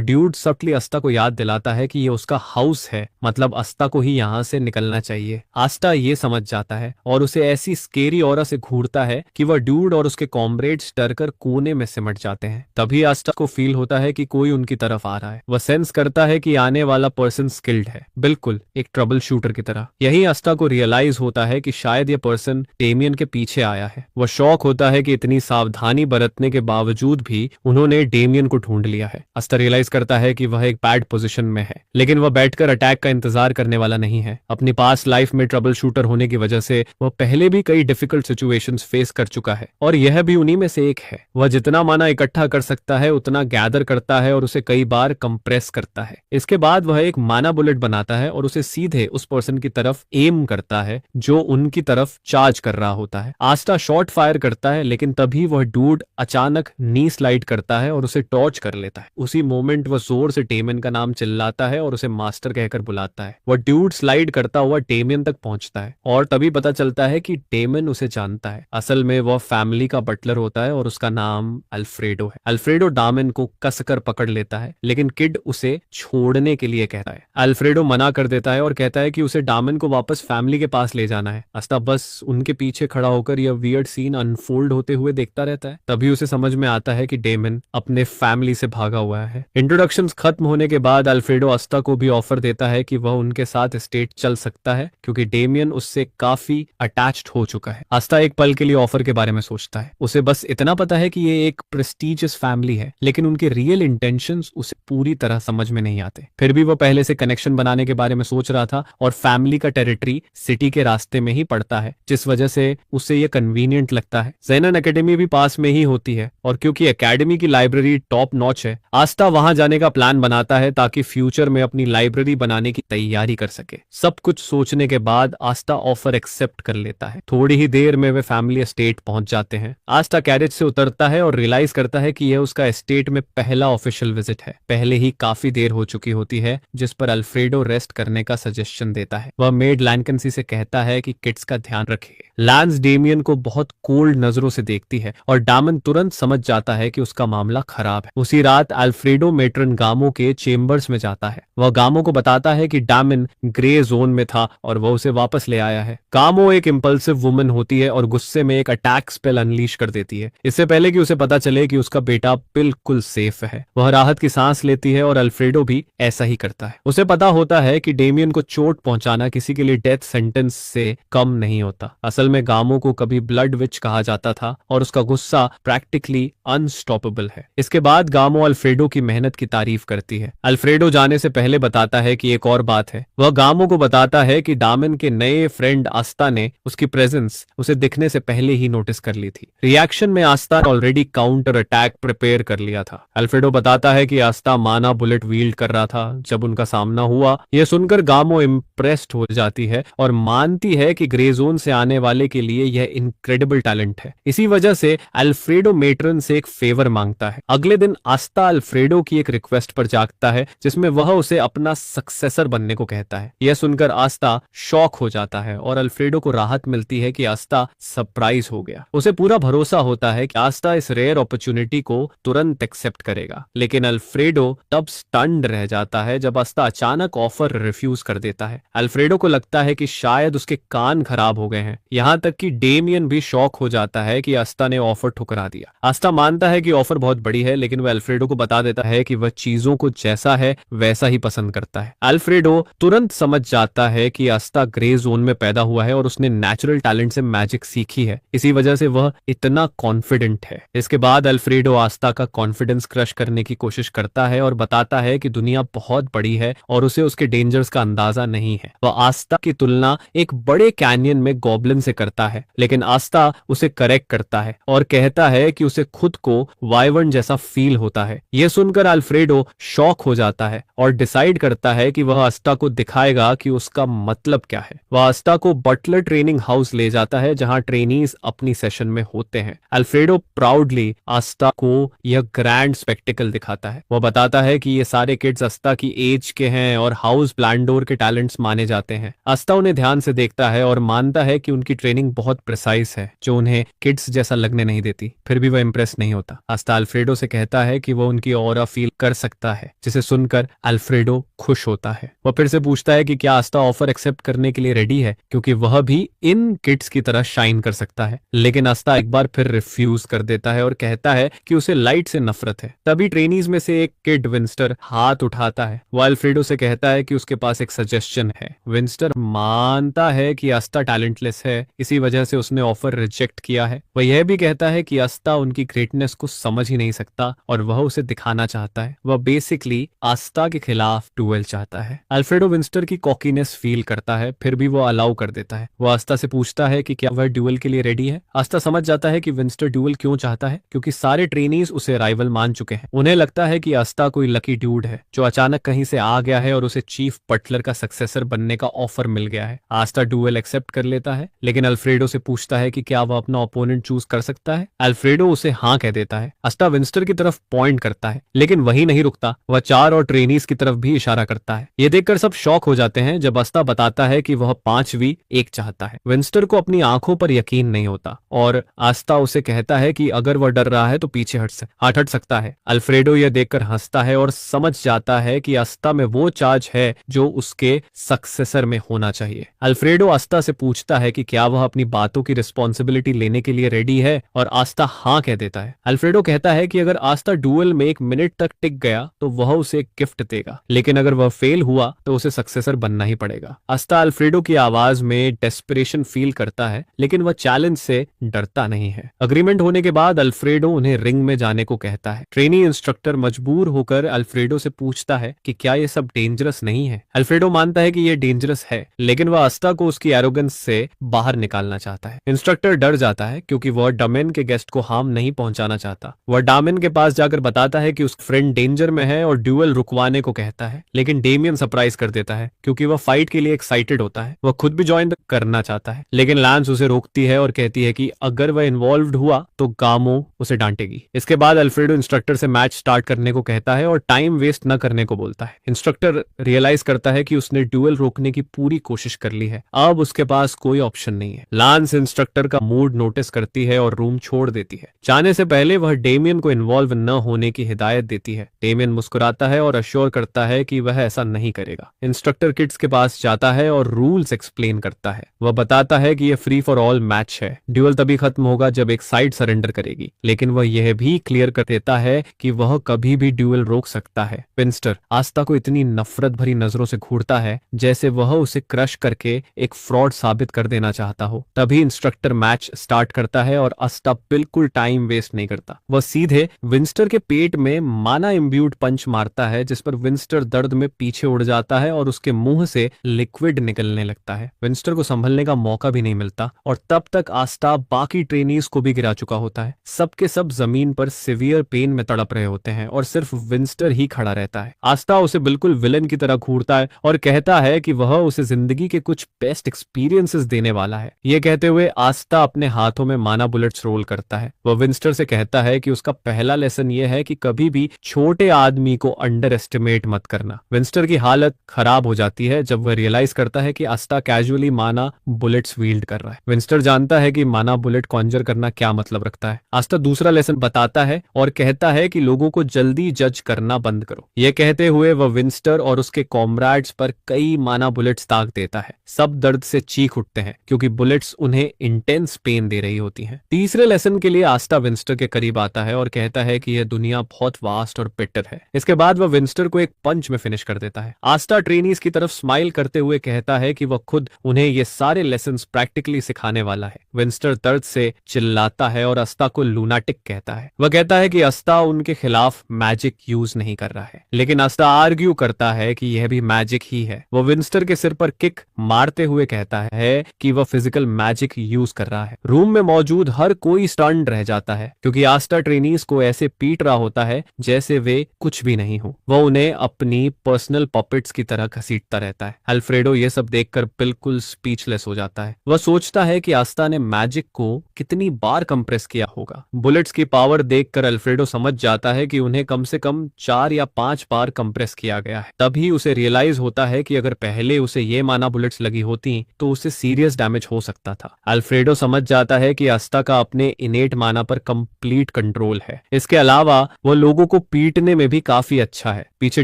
Speaker 1: ड्यूड सटली आस्था को याद दिलाता है कि ये उसका हाउस है, मतलब आस्था को ही यहाँ से निकलना चाहिए। आस्था ये समझ जाता है और उसे ऐसी स्केरी ऑरा से घूरता है कि वह ड्यूड और उसके कॉमरेड्स डरकर कोने में सिमट जाते हैं। तभी आस्था को फील होता है कि कोई उनकी तरफ आ रहा है। वह सेंस करता है कि आने वाला पर्सन स्किल्ड है, बिल्कुल एक ट्रबल शूटर की तरह। यही आस्था को रियलाइज होता है कि शायद यह पर्सन डेमियन के पीछे आया है। वह शॉक होता है कि इतनी सावधानी बरतने के बावजूद भी उन्होंने डेमियन को ढूंढ लिया है। आस्था रियलाइज करता है कि वह एक बैड पोजीशन में है, लेकिन वह बैठकर अटैक का इंतजार करने वाला नहीं है। अपनी पास्ट लाइफ में ट्रबल शूटर होने की वजह से वह पहले भी कई डिफिकल्ट सिचुएशंस फेस कर चुका है और यह भी उन्हीं में से एक है। वह जितना माना इकट्ठा कर सकता है उतना गैदर करता है और उसे कई बार कंप्रेस करता है। इसके बाद वह एक माना बुलेट बनाता है और उसे सीधे उस पर्सन की तरफ एम करता है जो उनकी तरफ चार्ज कर रहा होता है। आस्था शॉट फायर करता है, लेकिन तभी वह डूड अचानक नी स्लाइड करता है और उसे टॉर्च कर लेता है। उसी मोमेंट वह जोर से डेमियन का नाम चिल्लाता है और उसे मास्टर कहकर बुलाता है। वह ड्यूड स्लाइड करता हुआ डेमियन तक पहुंचता है और तभी पता चलता है कि डेमियन उसे जानता है। असल में वह फैमिली का बटलर होता है और उसका नाम अल्फ्रेडो है। अल्फ्रेडो डामिन को कसकर पकड़ लेता है, लेकिन किड उसे छोड़ने के लिए कहता है। अल्फ्रेडो मना कर देता है और कहता है कि उसे डामिन को वापस फैमिली के पास ले जाना है। आस्था बस उनके पीछे खड़ा होकर यह वियर्ड सीन अनफोल्ड होते हुए देखता रहता है। तभी उसे समझ में आता है कि डेमियन अपने फैमिली से भागा हुआ है। इंट्रोडक्शंस खत्म होने के बाद अल्फ्रेडो आस्था को भी ऑफर देता है कि वह उनके साथ स्टेट चल सकता है क्योंकि डेमियन उससे काफी अटैच्ड हो चुका है। आस्था एक पल के लिए ऑफर के बारे में सोचता है। उसे बस इतना पता है कि ये एक प्रेस्टिजियस फैमिली है, लेकिन उनके रियल इंटेंशंस उसे पूरी तरह समझ में नहीं आते। फिर भी वह पहले से कनेक्शन बनाने के बारे में सोच रहा था और फैमिली का टेरिटरी सिटी के रास्ते में ही पड़ता है, जिस वजह से उसे यह कन्वीनियंट लगता है। ज़ेनन एकेडमी भी पास में ही होती है और क्योंकि एकेडमी की लाइब्रेरी टॉप नॉच है, आस्था वहां जाने का प्लान बनाता है ताकि फ्यूचर में अपनी लाइब्रेरी बनाने की तैयारी कर सके। सब कुछ सोचने के बाद आस्था ऑफर एक्सेप्ट कर लेता है। थोड़ी ही देर में वे फैमिली एस्टेट पहुंच जाते हैं। आस्था कैरेज से उतरता है और रियलाइज करता है कि यह उसका एस्टेट में पहला ऑफिशियल विजिट है। पहले ही काफी देर हो चुकी होती है, जिस पर अल्फ्रेडो रेस्ट करने का सजेशन देता है। वह मेड लैनकंसी से कहता है कि किड्स का ध्यान रखे। लैंस डेमियन को बहुत कोल्ड नजरों से देखती है और डामन तुरंत समझ जाता है कि उसका मामला खराब है। उसी रात अल्फ्रेडो मेट्रन गामो के चेम्बर्स में जाता है। वह गामो को बताता है कि डामन ग्रे जोन में था और वह उसे वापस ले आया है। गामो एक इंपल्सिव वुमन होती है और गुस्से में एक अटैक स्पेल अनलीश कर देती है, इससे पहले कि उसे पता चले कि उसका बेटा बिल्कुल सेफ है। वह राहत की सांस लेती है और अल्फ्रेडो भी ऐसा ही करता है। उसे पता होता है कि डेमियन को चोट पहुंचाना किसी के लिए डेथ सेंटेंस से कम नहीं होता। असल में गामो को कभी ब्लड विच कहा जाता था और उसका गुस्सा प्रैक्टिकली अनस्टॉपेबल है। इसके बाद गामो अल्फ्रेडो की मेहनत की तारीफ करती है। अल्फ्रेडो जाने से पहले बताता है कि एक और बात है। वह गामो को बताता है कि डामन के नए फ्रेंड आस्था ने उसकी प्रेजेंस उसे दिखने से पहले ही नोटिस कर ली थी। रिएक्शन में आस्था ने ऑलरेडी काउंटर अटैक प्रिपेयर कर लिया था। अल्फ्रेडो बताता है कि आस्था माना बुलेट वील्ड कर रहा था जब उनका सामना हुआ। यह सुनकर गामो इम्प्रेस्ड हो जाती है और मानती है कि ग्रे जोन से आने वाले के लिए यह इनक्रेडिबल टैलेंट है। इसी वजह से अल्फ्रेडो मेट्रन से एक फेवर मांगता है। अगले दिन आस्था अल्फ्रेडो की एक रिक्वेस्ट पर जागता है जिसमें वह उसे अपना सक्सेसर बनने को कहता है। यह सुनकर आस्था शॉक हो जाता है और अल्फ्रेडो को राहत मिलती है कि आस्था सरप्राइज हो गया। उसे पूरा भरोसा होता है कि आस्था इस रेयर अपॉर्चुनिटी को तुरंत एक्सेप्ट करेगा। लेकिन अल्फ्रेडो तब स्टन्ड रह जाता है जब आस्था अचानक ऑफर रिफ्यूज कर देता है। अल्फ्रेडो को लगता है कि शायद उसके कान खराब हो गए हैं। यहाँ तक कि डेमियन भी शॉक हो जाता है कि आस्था ने ऑफर ठुकरा दिया। आस्था मानता है कि ऑफर बहुत बड़ी है, लेकिन वह अल्फ्रेडो को बता देता है कि वह चीजों को जैसा है वैसा ही पसंद करता है। अल्फ्रेडो तुरंत समझ जाता है कि आस्था ग्रे जोन में पैदा हुआ है और उसने नेचुरल टैलेंट से मैजिक सीखी है। इसी वजह से वह इतना कॉन्फिडेंट है। इसके बाद अल्फ्रेडो आस्था का कॉन्फिडेंस क्रश करने की कोशिश करता है और बताता है कि दुनिया बहुत बड़ी है और उसे उसके डेंजर्स का अंदाजा नहीं है। वह आस्था की तुलना एक बड़े कैनियन में गॉब्लिन से करता है, लेकिन आस्था उसे करेक्ट करता है और कहता है कि उसे खुद को वाइवर्न जैसा फील होता है। यह सुनकर अल्फ्रेडो शॉक हो जाता है और डिसाइड करता है कि वह आस्था को दिखाएगा कि उसका मतलब क्या है। वह आस्था को बटलर ट्रेनिंग हाउस ले जाता है जहां ट्रेनीज अपनी सेशन में होते हैं। अल्फ्रेडो प्राउडली आस्था को यह ग्रैंड स्पेक्टिकल दिखाता है। वह बताता है कि ये सारे किड्स आस्था की एज के हैं और हाउस ब्लैंडोर के टैलेंट्स माने जाते हैं। आस्था उन्हें ध्यान से देखता है और मानता है कि उनकी ट्रेनिंग बहुत प्रिसाइज है जो उन्हें किड्स जैसा लगने नहीं देती। फिर भी वह इंप्रेस नहीं होता। आस्था अल्फ्रेडो से कहता है कि वह उनकी ऑरा फील कर सकता है, जिसे सुनकर अल्फ्रेडो खुश होता है। वह फिर से पूछता है कि क्या आस्था ऑफर एक्सेप्ट करने के लिए रेडी है, क्योंकि वह भी इन किड्स की तरह शाइन कर सकता है। लेकिन आस्था एक बार फिर रिफ्यूज कर देता है और कहता है कि उसे लाइट से नफरत है। तभी ट्रेनीज में से एक किड विंस्टर हाथ उठाता है। वह अल्फ्रेडो से कहता है कि उसके पास एक सजेशन है। विंस्टर मानता है कि आस्था टैलेंटलेस है, इसी वजह से उसने ऑफर रिजेक्ट किया है। वह यह भी कहता है कि आस्था उनकी ग्रेटनेस को समझ ही नहीं सकता और वह उसे दिखाना चाहता है। वह बेसिकली आस्था के खिलाफ डुएल चाहता है। अल्फ्रेडो विंस्टर की कॉकीनेस फील करता है, फिर भी वो अलाउ कर देता है। वह आस्था से पूछता है कि क्या वह ड्यूएल के लिए रेडी है। आस्था समझ जाता है कि विंस्टर ड्यूएल क्यों चाहता है, क्योंकि सारे ट्रेनीज उसे राइवल मान चुके हैं। उन्हें लगता है कि आस्था कोई लकी ड्यूड है जो अचानक कहीं से आ गया है और उसे चीफ बटलर का सक्सेसर बनने का ऑफर मिल गया है। आस्था ड्यूएल एक्सेप्ट कर लेता है, लेकिन अल्फ्रेडो से पूछता है कि क्या वह अपना ओपोनेंट चूज कर सकता है। अल्फ्रेडो उसे हाँ कह देता है। आस्था विंस्टर की तरफ पॉइंट करता है, लेकिन वही नहीं रुकता। वह चार और ट्रेनीज की तरफ भी इशारा करता है। ये देखकर सब शॉक हो जाते हैं जब आस्था बताता है कि वह 5v1 चाहता है। विंस्टर को अपनी आंखों पर यकीन नहीं होता और आस्था उसे कहता है कि अगर वह डर रहा है तो पीछे हट सकता है। अल्फ्रेडो यह देखकर हंसता है और समझ जाता है कि आस्था में वो चार्ज है जो उसके सक्सेसर में होना चाहिए। अल्फ्रेडो आस्था से पूछता है कि क्या वह अपनी बातों की रिस्पॉन्सिबिलिटी लेने के लिए रेडी है और आस्था हाँ कह देता है। अल्फ्रेडो कहता है कि अगर आस्था डुएल में 1 मिनट तक टिक गया तो वह उसे एक गिफ्ट देगा, लेकिन अगर वह फेल हुआ तो उसे सक्सेसर बनना ही पड़ेगा। आस्था अल्फ्रेडो की आवाज में डेस्परेशन फील करता है, लेकिन वह चैलेंज से डरता नहीं है। अग्रीमेंट होने के बाद अल्फ्रेडो उन्हें रिंग में जाने को कहता है। ट्रेनी इंस्ट्रक्टर मजबूर होकर अल्फ्रेडो से पूछता है कि क्या ये सब डेंजरस नहीं है। अल्फ्रेडो मानता है कि यह डेंजरस है, लेकिन वह आस्था को उसकी एरोगेंस से बाहर निकालना चाहता है। इंस्ट्रक्टर डर जाता है क्योंकि वह डामेन के गेस्ट को हार्म नहीं पहुंचाना चाहता। वह डामेन के पास जाकर बताता है कि उसका फ्रेंड डेंजर में है और ड्यूएल रुकवाने को कहता है, लेकिन डेमियन सरप्राइज कर देता है क्योंकि वह फाइट के लिए एक्साइटेड होता है। वह खुद भी ज्वाइन करना चाहता है, लेकिन लांस उसे रोकती है और कहती है कि अगर वह इन्वॉल्व्ड हुआ तो गामो उसे डांटेगी। इसके बाद अल्फ्रेडो इंस्ट्रक्टर से मैच स्टार्ट करने को कहता है और टाइम वेस्ट न करने को बोलता है। इंस्ट्रक्टर रियलाइज करता है कि उसने ड्यूएल रोकने की पूरी कोशिश कर ली है, अब उसके पास कोई ऑप्शन नहीं है। लांस इंस्ट्रक्टर का मूड नोटिस करती है और रूम छोड़ देती है। जाने से पहले वह डेमियन को इन्वॉल्व न होने की हिदायत देती है। डेमियन मुस्कुराता है और अश्योर करता है कि वह ऐसा नहीं करेगा। इंस्ट्रक्टर किड्स के पास जाता है और रूल्स एक्सप्लेन करता है। वह बताता है कि यह फ्री फॉर ऑल मैच है। ड्यूएल तभी खत्म होगा जब एक साइड सरेंडर करेगी, लेकिन वह यह भी क्लियर कर देता है कि वह कभी भी ड्यूएल रोक सकता है। विंस्टर विंस्टर आस्था को इतनी नफरत भरी नजरों से घूरता है जैसे वह उसे क्रश करके एक फ्रॉड साबित कर देना चाहता हो। तभी इंस्ट्रक्टर मैच स्टार्ट करता है और आस्था बिल्कुल टाइम वेस्ट नहीं करता। वह सीधे विंस्टर के पेट में माना इम्ब्यूड पंच मारता है जिस पर विंस्टर दर्द में पीछे उड़ जाता है और उसके मुंह से लिक्विड निकलने लगता है। विंस्टर को संभलने का मौका भी नहीं मिलता और तब तक आस्था बाकी ट्रेनीज को भी गिरा चुका होता है। सबके सब जमीन पर सिवियर पेन में तड़प रहे होते हैं और सिर्फ विंस्टर ही खड़ा रहता है। आस्था उसे बिल्कुल विलन की तरह घूरता है और कहता है कि वह उसे जिंदगी के कुछ बेस्ट एक्सपीरियंसेस देने वाला है। ये कहते हुए आस्था अपने हाथों में माना बुलेट्स रोल करता है। वह विंस्टर से कहता है कि उसका पहला लेसन यह है कि कभी भी छोटे आदमी को अंडर एस्टिमेट मत करना। विंस्टर की हालत खराब हो जाती है जब वह रियलाइज करता है कि आस्था कैजुअली माना बुलेट्स वील्ड कर रहा है। विंस्टर जानता है कि माना बुलेट कॉन्जर करना क्या मतलब रखता है। आस्था दूसरा लेसन बताता है और कहता है कि लोगों को जल्दी जज करना बंद करो। यह कहते हुए वह विंस्टर और उसके कॉमरेड्स पर कई माना बुलेट्स दाग देता है। सब दर्द से चीख उठते हैं क्योंकि बुलेट्स उन्हें इंटेंस पेन दे रही होती हैं। तीसरे लेसन के लिए आस्था विंस्टर के करीब आता है और कहता है कि यह दुनिया बहुत वास्ट और बिटर है। इसके बाद वह विंस्टर को एक पंच में फिनिश कर देता है। आस्था ट्रेनीज की तरफ स्माइल करते हुए कहता है कि वह खुद उन्हें ये सारे लेसन्स प्रैक्टिकली सिखाने वाला है। विंस्टर दर्द से चिल्लाता है और आस्था को लूनाटिक कहता है। वह कहता है कि आस्था उनके खिलाफ मैजिक यूज नहीं कर रहा है, लेकिन आस्था आर्ग्यू करता है कि यह भी मैजिक ही है। वह विंस्टर के सिर पर किक मारते हुए कहता है कि वह फिजिकल मैजिक यूज कर रहा है। रूम में मौजूद हर कोई स्टन्ड रह जाता है क्योंकि आस्था ट्रेनीज को ऐसे पीट रहा होता है जैसे वे कुछ भी नहीं हो। वह उन्हें अपनी पर्सनल पॉपेट्स की तरह घसीटता रहता है। अल्फ्रेडो यह सब देखकर बिल्कुल स्पीचलेस हो जाता है। वह सोचता है कि आस्था ने मैजिक को कितनी बार कंप्रेस किया होगा। बुलेट्स की पावर देखकर अल्फ्रेडो समझ जाता है कि उन्हें कम से कम 4 या 5 बार कंप्रेस किया गया है। तभी उसे रियलाइज होता है कि अगर पहले उसे ये माना बुलेट्स लगी होती तो उसे सीरियस डैमेज हो सकता था। अल्फ्रेडो समझ जाता है कि आस्था का अपने इनेट माना पर कंप्लीट कंट्रोल है। इसके अलावा वह लोगों को पीटने में भी काफी अच्छा है। पीछे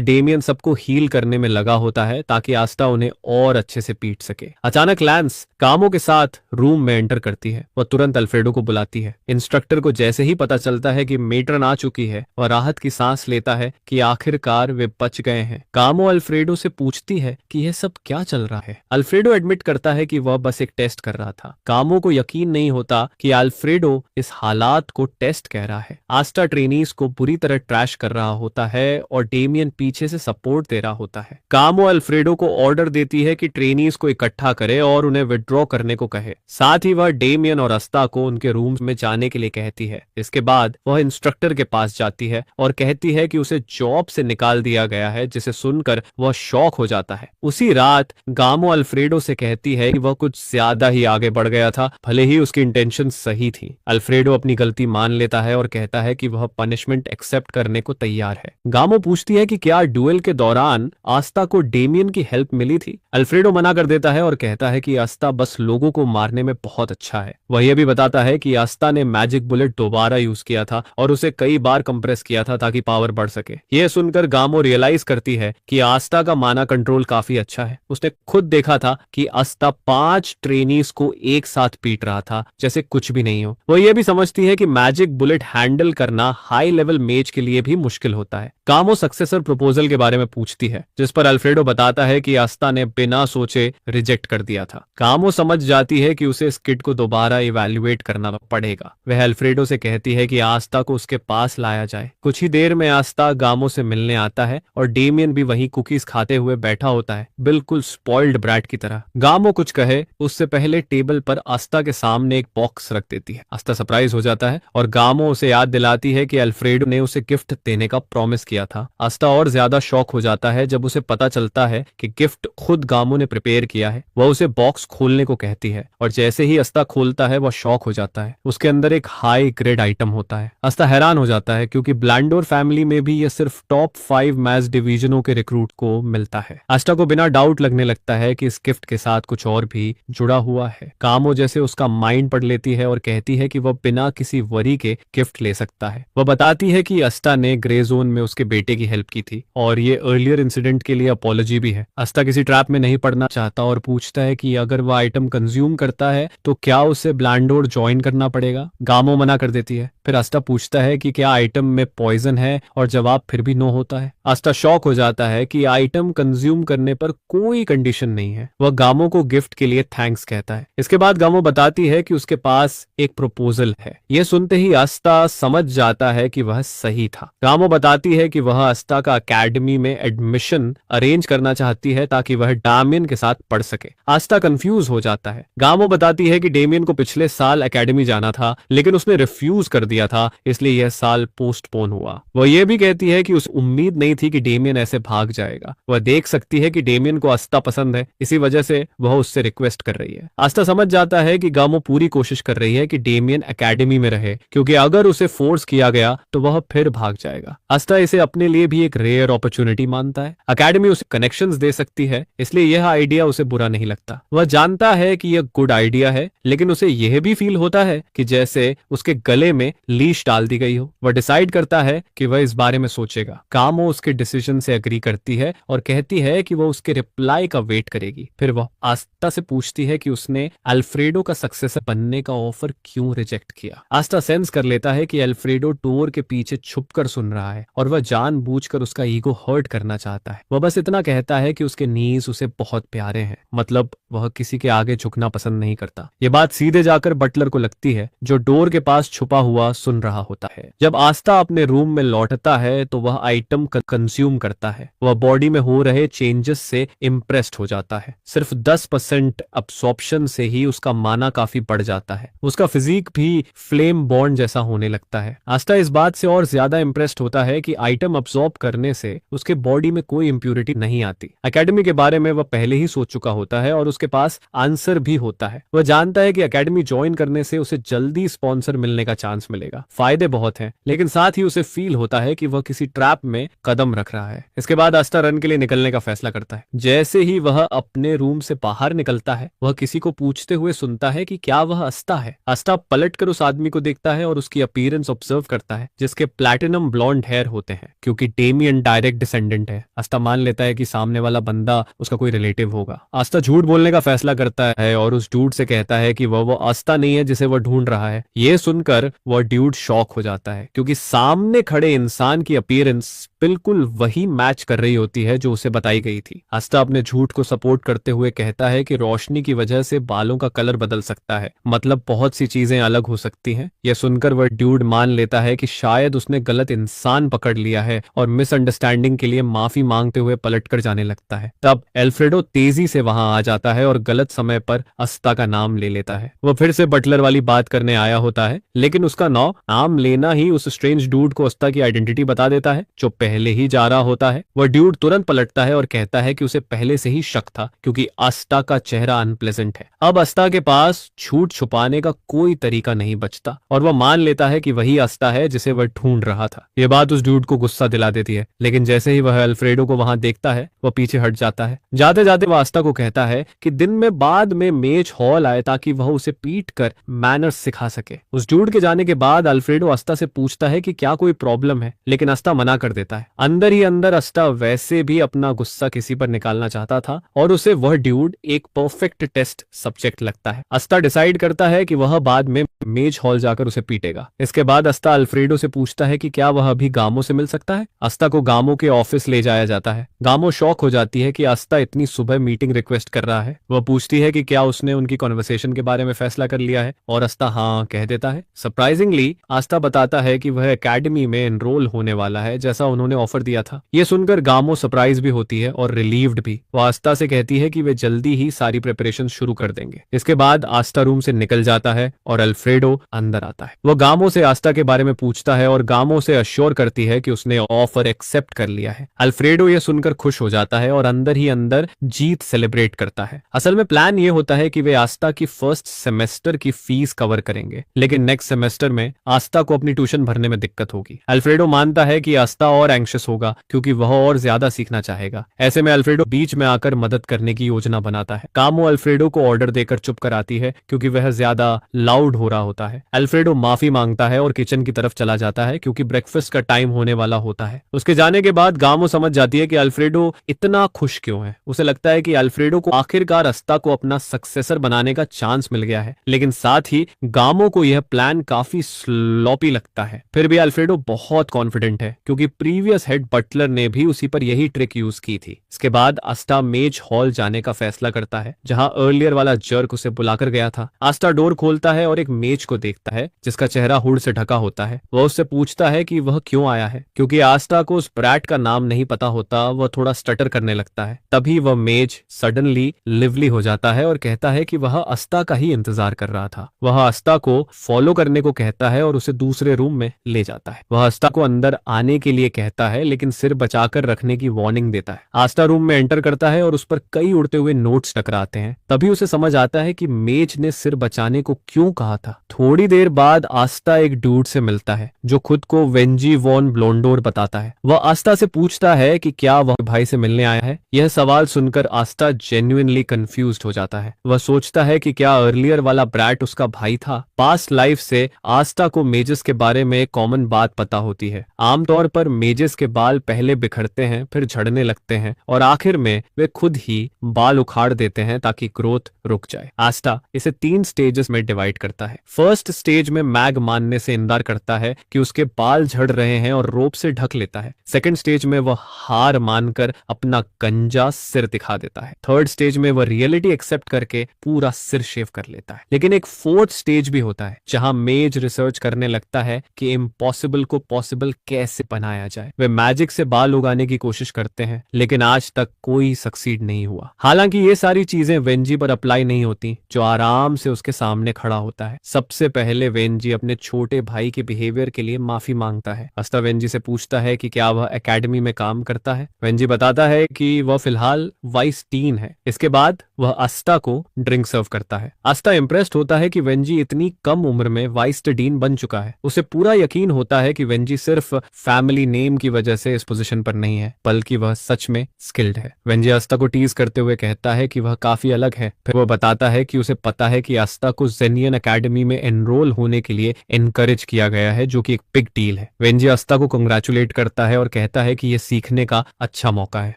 Speaker 1: डेमियन सबको हील करने में लगा होता है ताकि आस्था उन्हें और अच्छे से पीट सके। अचानक लैंस कामों के साथ रूम में एंटर करती है। वह तुरंत अल्फ्रेडो को बुलाती है। इंस्ट्रक्टर को जैसे ही पता चलता है कि मेट्रन आ चुकी है, वह राहत की सांस लेता है कि आखिरकार वे बच गए हैं। कामो अल्फ्रेडो से पूछती है कि यह सब क्या चल रहा है। अल्फ्रेडो एडमिट करता है कि वह बस एक टेस्ट कर रहा था। कामो को यकीन नहीं होता कि अल्फ्रेडो इस हालात को टेस्ट कह रहा है। आस्था ट्रेनीज को बुरी तरह ट्रैश कर रहा होता है और डेमियन पीछे से सपोर्ट दे रहा होता है। कामो अल्फ्रेडो को ऑर्डर देती है कि ट्रेनीज को इकट्ठा करे और उन्हें विड्रॉ करने को कहे। साथ ही वह डेमियन और आस्था को उनके रूम में जाने के लिए कहती है। इसके बाद वह इंस्ट्रक्टर के पास जाती है और कहती है कि उसे जॉब से निकाल दिया गया है, जिसे सुनकर वह शॉक हो जाता है। उसी रात गामो अल्फ्रेडो से कहती है कि वह कुछ ज्यादा ही आगे बढ़ गया था, भले ही उसकी इंटेंशन सही थी। अल्फ्रेडो अपनी गलती मान लेता है और कहता है कि वह पनिशमेंट एक्सेप्ट करने को तैयार है। गामो पूछती है कि क्या ड्यूएल के दौरान आस्था को डेमियन की हेल्प मिली थी। अल्फ्रेडो मना कर देता है और कहता है कि आस्था बस लोगों को मारने में बहुत अच्छा है। वह यह भी बताता है कि आस्था ने मैजिक बुलेट दोबारा यूज किया था और उसे कई बार कंप्रेस किया था ताकि पावर बढ़ सके। यह सुनकर गामो रियलाइज करती है कि आस्था का माना कंट्रोल काफी अच्छा है। उसने खुद देखा था कि आस्था 5 ट्रेनीज को एक साथ पीट रहा था जैसे कुछ भी नहीं हो। वह यह भी समझती है कि मैजिक बुलेट हैंडल करना हाई लेवल मेज के लिए भी मुश्किल होता है। गामो सक्सेसर प्रपोजल के बारे में पूछती है, जिस पर अल्फ्रेडो बताता है कि आस्था ने बिना सोचे रिजेक्ट कर दिया था। गामो समझ जाती है कि उसे इस किड को दोबारा इवैल्यूएट करना पड़ेगा। वह अल्फ्रेडो से कहती है कि आस्था को उसके पास लाया जाए। कुछ ही देर में आस्था गामो से मिलने आता है और डेमियन भी वहीं कुकीज खाते हुए बैठा होता है, बिल्कुल स्पॉइल्ड ब्रैट की तरह। गामो कुछ कहे उससे पहले टेबल पर आस्था के सामने एक बॉक्स रख देती है। आस्था सरप्राइज हो जाता है और गामो उसे याद दिलाती है कि अल्फ्रेडो ने उसे गिफ्ट देने का प्रॉमिस किया था। आस्था और ज्यादा शॉक हो जाता है जब उसे पता चलता है कि गिफ्ट खुद गामो ने प्रिपेयर किया है। वह उसे बॉक्स खोलने को कहती है और जैसे ही आस्था खोलता है वह शॉक हो जाता है। उसके अंदर एक हाई ग्रेड आइटम होता है। आस्था हैरान हो जाता है क्योंकि ब्लैंडोर फैमिली में भी यह सिर्फ टॉप 5 मैच डिवीजनों के रिक्रूट को मिलता है। आस्था को बिना डाउट लगने लगता है कि इस गिफ्ट के साथ कुछ और भी जुड़ा हुआ है। गामो जैसे उसका माइंड पढ़ लेती है और कहती है कि वह बिना किसी वरी के गिफ्ट ले सकता है। वह बताती है कि आस्था ने ग्रे जोन में उसके बेटे की हेल्प की थी और ये अर्लियर इंसिडेंट के लिए अपॉलॉजी भी है। आस्था किसी ट्रैप में नहीं पड़ना चाहता और पूछता है कि अगर वह आइटम कंज्यूम करता है तो क्या उसे ब्लैंडोर ज्वाइन करना पड़ेगा। गामो मना कर देती है। फिर आस्था पूछता है कि क्या आइटम में पॉइजन है और जवाब फिर भी नो होता है। है। आस्था शॉक हो जाता है कि आइटम कंज्यूम करने पर कोई कंडीशन नहीं है। वह गामो को गिफ्ट के लिए थैंक्स कहता है। इसके बाद गामो बताती है कि उसके पास एक प्रपोजल है। यह सुनते ही आस्था समझ जाता है कि वह सही था। गामो बताती है कि वह आस्था का एकेडमी में एडमिशन अरेंज करना चाहती है ताकि वह डेमियन के साथ पढ़ सके। आस्था कंफ्यूज हो जाता है। गामो बताती है कि डेमियन को पिछले साल एकेडमी जाना था, लेकिन उसने रिफ्यूज कर दिया था, इसलिए यह साल पोस्टपोन हुआ। वह यह भी कहती है कि उस उम्मीद नहीं थी कि डेमियन ऐसे भाग जाएगा। वह देख सकती है कि डेमियन को आस्था पसंद है, इसी वजह से वह उससे रिक्वेस्ट कर रही है। आस्था समझ जाता है कि गामो पूरी कोशिश कर रही है कि डेमियन एकेडमी में रहे, क्योंकि अगर उसे फोर्स किया गया तो वह फिर भाग जाएगा। आस्था इसे अपने लिए भी एक रेयर अपॉर्चुनिटी मानता है। एकेडमी उसे कनेक्शंस दे सकती है, इसलिए यह आइडिया उसे बुरा नहीं लगता। वह जानता है कि यह गुड आइडिया है, लेकिन उसे यह भी फील होता है कि जैसे उसके गले में लीश डाल दी गई हो। वह डिसाइड करता है कि वह इस बारे में सोचेगा। गामो उसके डिसीजन से एग्री करती है और कहती है कि वह उसके रिप्लाई का वेट करेगी। फिर वह आस्था से पूछती है कि उसने अल्फ्रेडो का सक्सेसर बनने का ऑफर क्यों रिजेक्ट किया। आस्था सेंस कर लेता है कि अल्फ्रेडो डोर के पीछे छुपकर सुन रहा है और वह जानबूझकर उसका ईगो हर्ट करना चाहता है। वह बस इतना कहता है कि उसके नीज उसे बहुत प्यारे हैं, मतलब वह किसी के आगे झुकना पसंद नहीं करता। यह बात सीधे जाकर बटलर को लगती है, जो डोर के पास छुपा हुआ सुन रहा होता है। जब आस्था अपने रूम में लौटता है तो वह आइटम कंज्यूम करता है। वह बॉडी में हो रहे चेंजेस से इम्प्रेस्ड हो जाता है। सिर्फ 10% अब्सॉर्प्शन से ही उसका माना काफी बढ़ जाता है। उसका फिजिक भी फ्लेम बॉन्ड जैसा होने लगता है। आस्था इस बात से और ज्यादा इम्प्रेस्ड होता है कि आइटम अब्सॉर्ब करने से उसके बॉडी में कोई इंप्योरिटी नहीं आती। एकेडमी के बारे में वह पहले ही सोच चुका होता है और उसके पास आंसर भी होता है। वह जानता है कि एकेडमी ज्वाइन करने से उसे जल्दी स्पॉन्सर मिलने का चांस मिलेगा। फायदे बहुत हैं, लेकिन साथ ही उसे फील होता है कि वह किसी ट्रैप में कदम रख रहा है। इसके बाद आस्था रन के लिए निकलने का फैसला करता है। जैसे ही वह अपने रूम से बाहर निकलता है, वह किसी को पूछते हुए सुनता है कि क्या वह आस्था है। आस्था पलटकर उस आदमी को देखता है और उसकी अपीयरेंस ऑब्जर्व करता है, जिसके प्लैटिनम ब्लॉन्ड हेयर होते हैं। क्योंकि डेमियन डायरेक्ट डिसेंडेंट है, आस्था मान लेता है कि सामने वाला बंदा उसका कोई रिलेटिव होगा। आस्था झूठ बोलने का फैसला करता है और उस ड्यूड से कहता है कि वह आस्था नहीं है जिसे वह ढूंढ रहा है। यह सुनकर वह ड्यूड शॉक हो जाता है, क्योंकि सामने खड़े इंसान की अपीयरेंस बिल्कुल वही मैच कर रही होती है जो उसे बताई गई थी। आस्था अपने झूठ को सपोर्ट करते हुए कहता है कि रोशनी की वजह से बालों का कलर बदल सकता है, मतलब बहुत सी चीजें अलग हो सकती हैं। यह सुनकर वह ड्यूड मान लेता है कि शायद उसने गलत इंसान पकड़ लिया है और मिसअंडरस्टैंडिंग के लिए माफी मांगते हुए पलटकर जाने लगता है। तब अल्फ्रेडो तेजी से वहां आ जाता है और गलत समय पर आस्था का नाम ले लेता है। वह फिर से बटलर वाली बात करने आया होता है, लेकिन उसका नाम लेना ही उस स्ट्रेंज ड्यूड को आस्था की आइडेंटिटी बता देता है, जो पहले ही जा रहा होता है। वह ड्यूड तुरंत पलटता है और कहता है कि उसे पहले से ही शक था, क्योंकि आस्था का चेहरा अनप्लेजेंट है। अब आस्था के पास झूठ छुपाने का कोई तरीका नहीं बचता और वह मान लेता है कि वही आस्था है जिसे वह ढूंढ रहा था। यह बात उस ड्यूड को गुस्सा दिला देती है, लेकिन जैसे ही वह अल्फ्रेडो को वहां देखता है, वह पीछे हट जाता है। जाते जाते वह आस्था को कहता है कि दिन में बाद में मेज हॉल आए ताकि वह उसे पीट कर मैनर्स सिखा सके। उस ड्यूड के जाने के बाद अल्फ्रेडो आस्था से पूछता है कि क्या कोई प्रॉब्लम है, लेकिन आस्था मना कर देता है। अंदर ही अंदर आस्था वैसे भी अपना गुस्सा किसी पर निकालना चाहता था और उसे वह ड्यूड एक परफेक्ट टेस्ट सब्जेक्ट लगता है। आस्था डिसाइड करता है कि वह बाद में मेज हॉल जाकर उसे पीटेगा। इसके बाद आस्था अल्फ्रेडो से पूछता है कि क्या वह अभी गामो से मिल सकता है। आस्था को गामो के ऑफिस ले जाया जाता है। गामो शॉक हो जाती है कि आस्था इतनी सुबह मीटिंग रिक्वेस्ट कर रहा है। वह पूछती है कि क्या उसने उनकी कॉन्वर्सेशन के बारे में फैसला कर लिया है, और आस्था हाँ कह देता है। सरप्राइजिंगली आस्था बताता है कि वह एकेडमी में एनरोल होने वाला है, जैसा उन्होंने ऑफर दिया था। यह सुनकर गामो सरप्राइज भी होती है और रिलीव्ड भी। वह आस्था से कहती है कि वे जल्दी ही सारी प्रिपरेशन शुरू कर देंगे। इसके बाद आस्था रूम से निकल जाता है और अल्फ्रेडो अंदर आता है। वह गामो से आस्था के बारे में पूछता है और गामो से अश्योर करती है कि उसने ऑफर एक्सेप्ट कर लिया है। अल्फ्रेडो यह सुनकर खुश हो जाता है और अंदर ही अंदर जीत सेलिब्रेट करता है। असल में प्लान यह होता है कि वे आस्था की फर्स्ट सेमेस्टर की फीस कवर करेंगे, लेकिन नेक्स्ट सेमेस्टर में आस्था को अपनी ट्यूशन भरने में दिक्कत होगी। अल्फ्रेडो मानता है कि आस्था और एंग्शियस होगा, क्योंकि वह और ज्यादा सीखना चाहेगा। ऐसे में अल्फ्रेडो बीच में आकर मदद करने की योजना बनाता है। गामो अल्फ्रेडो को ऑर्डर देकर चुप कराती है, क्योंकि वह ज्यादा लाउड हो रहा होता है। अल्फ्रेडो माफी मांगता है और किचन की तरफ चला जाता है, क्योंकि ब्रेकफास्ट का टाइम होने वाला होता है। उसके जाने के बाद गामो समझ जाती है कि अल्फ्रेडो इतना खुश क्यों है। उसे लगता है कि अल्फ्रेडो को आखिरकार आस्था को अपना सक्सेसर बनाने का चांस मिल गया है, लेकिन साथ ही गामो को यह प्लान काफी स्लॉपी लगता है। फिर भी अल्फ्रेडो बहुत कॉन्फिडेंट है, क्योंकि प्रीवियस फेमस हेड बटलर ने भी उसी पर यही ट्रिक यूज की थी। इसके बाद आस्था मेज हॉल जाने का फैसला करता है जहां अर्लियर वाला जर्क उसे बुलाकर गया था। आस्था डोर खोलता है और एक मेज को देखता है जिसका चेहरा हुड से ढका होता है। वह उससे पूछता है कि वह क्यों आया है। क्योंकि आस्था को उस ब्रैट का नाम नहीं पता होता, वह थोड़ा स्टटर करने लगता है। तभी वह मेज सडनली लिवली हो जाता है और कहता है कि वह आस्था का ही इंतजार कर रहा था। वह आस्था को फॉलो करने को कहता है और उसे दूसरे रूम में ले जाता है। वह आस्था को अंदर आने के लिए कहता है लेकिन सिर बचाकर रखने की वार्निंग देता है। आस्था रूम में एंटर करता है और उस पर कई उड़ते हुए नोट्स टकराते हैं। तभी उसे समझ आता है कि मेज ने सिर बचाने को क्यों कहा था। थोड़ी देर बाद आस्था एक डूड से मिलता है जो खुद को वेंजी वॉन ब्लोंडोर बताता है। वह आस्था से पूछता है कि क्या वह भाई से मिलने आया है। यह सवाल सुनकर आस्था जेन्युइनली कंफ्यूज्ड हो जाता है। वह सोचता है कि क्या अर्लियर वाला ब्रैट उसका भाई था। पास्ट लाइफ से आस्था को मेजेस के बारे में एक कॉमन बात पता होती है। आमतौर पर मेजेस के बाल पहले बिखरते हैं, फिर झड़ने लगते हैं और आखिर में वे खुद ही बाल उखाड़ देते हैं ताकि ग्रोथ रुक जाए। आस्था इसे 3 स्टेजेस में डिवाइड करता है। फर्स्ट स्टेज में मैग मानने से इंकार करता है कि उसके बाल झड़ रहे हैं और रोप से ढक लेता है। सेकंड स्टेज में वह हार मानकर अपना गंजा सिर दिखा देता है। थर्ड स्टेज में वह रियलिटी एक्सेप्ट करके पूरा सिर शेव कर लेता है। लेकिन एक फोर्थ स्टेज भी होता है जहां मेज रिसर्च करने लगता है कि इम्पॉसिबल को पॉसिबल कैसे बनाया जाए। वे मैजिक से बाल उगाने की कोशिश करते हैं लेकिन आज तक कोई सक्सीड नहीं हुआ। हालांकि ये सारी चीजें वेंजी पर अप्लाई नहीं होती जो आराम से उसके सामने खड़ा होता है। सबसे पहले वेंजी अपने छोटे भाई के बिहेवियर के लिए माफी मांगता है। आस्था वेंजी से पूछता है कि क्या वह एकेडमी में काम करता है। वेंजी बताता है कि वह फिलहाल वाइस टीन है। इसके बाद वह आस्था को ड्रिंक सर्व करता है। आस्था इम्प्रेस्ड होता है कि वेंजी इतनी कम उम्र में वाइस डीन बन चुका है। उसे पूरा यकीन होता है कि वेंजी सिर्फ फैमिली नेम की वजह से इस पोजीशन पर नहीं है बल्कि वह सच में स्किल्ड है। वेंजी आस्था को टीज करते हुए कहता है कि वह काफी अलग है। फिर वह बताता है कि उसे पता है कि आस्था को जेनियन एकेडमी में एनरोल होने के लिए एनकरेज किया गया है जो कि एक बिग डील है। वेंजी आस्था को कंग्रेचुलेट करता है और कहता है कि यह सीखने का अच्छा मौका है।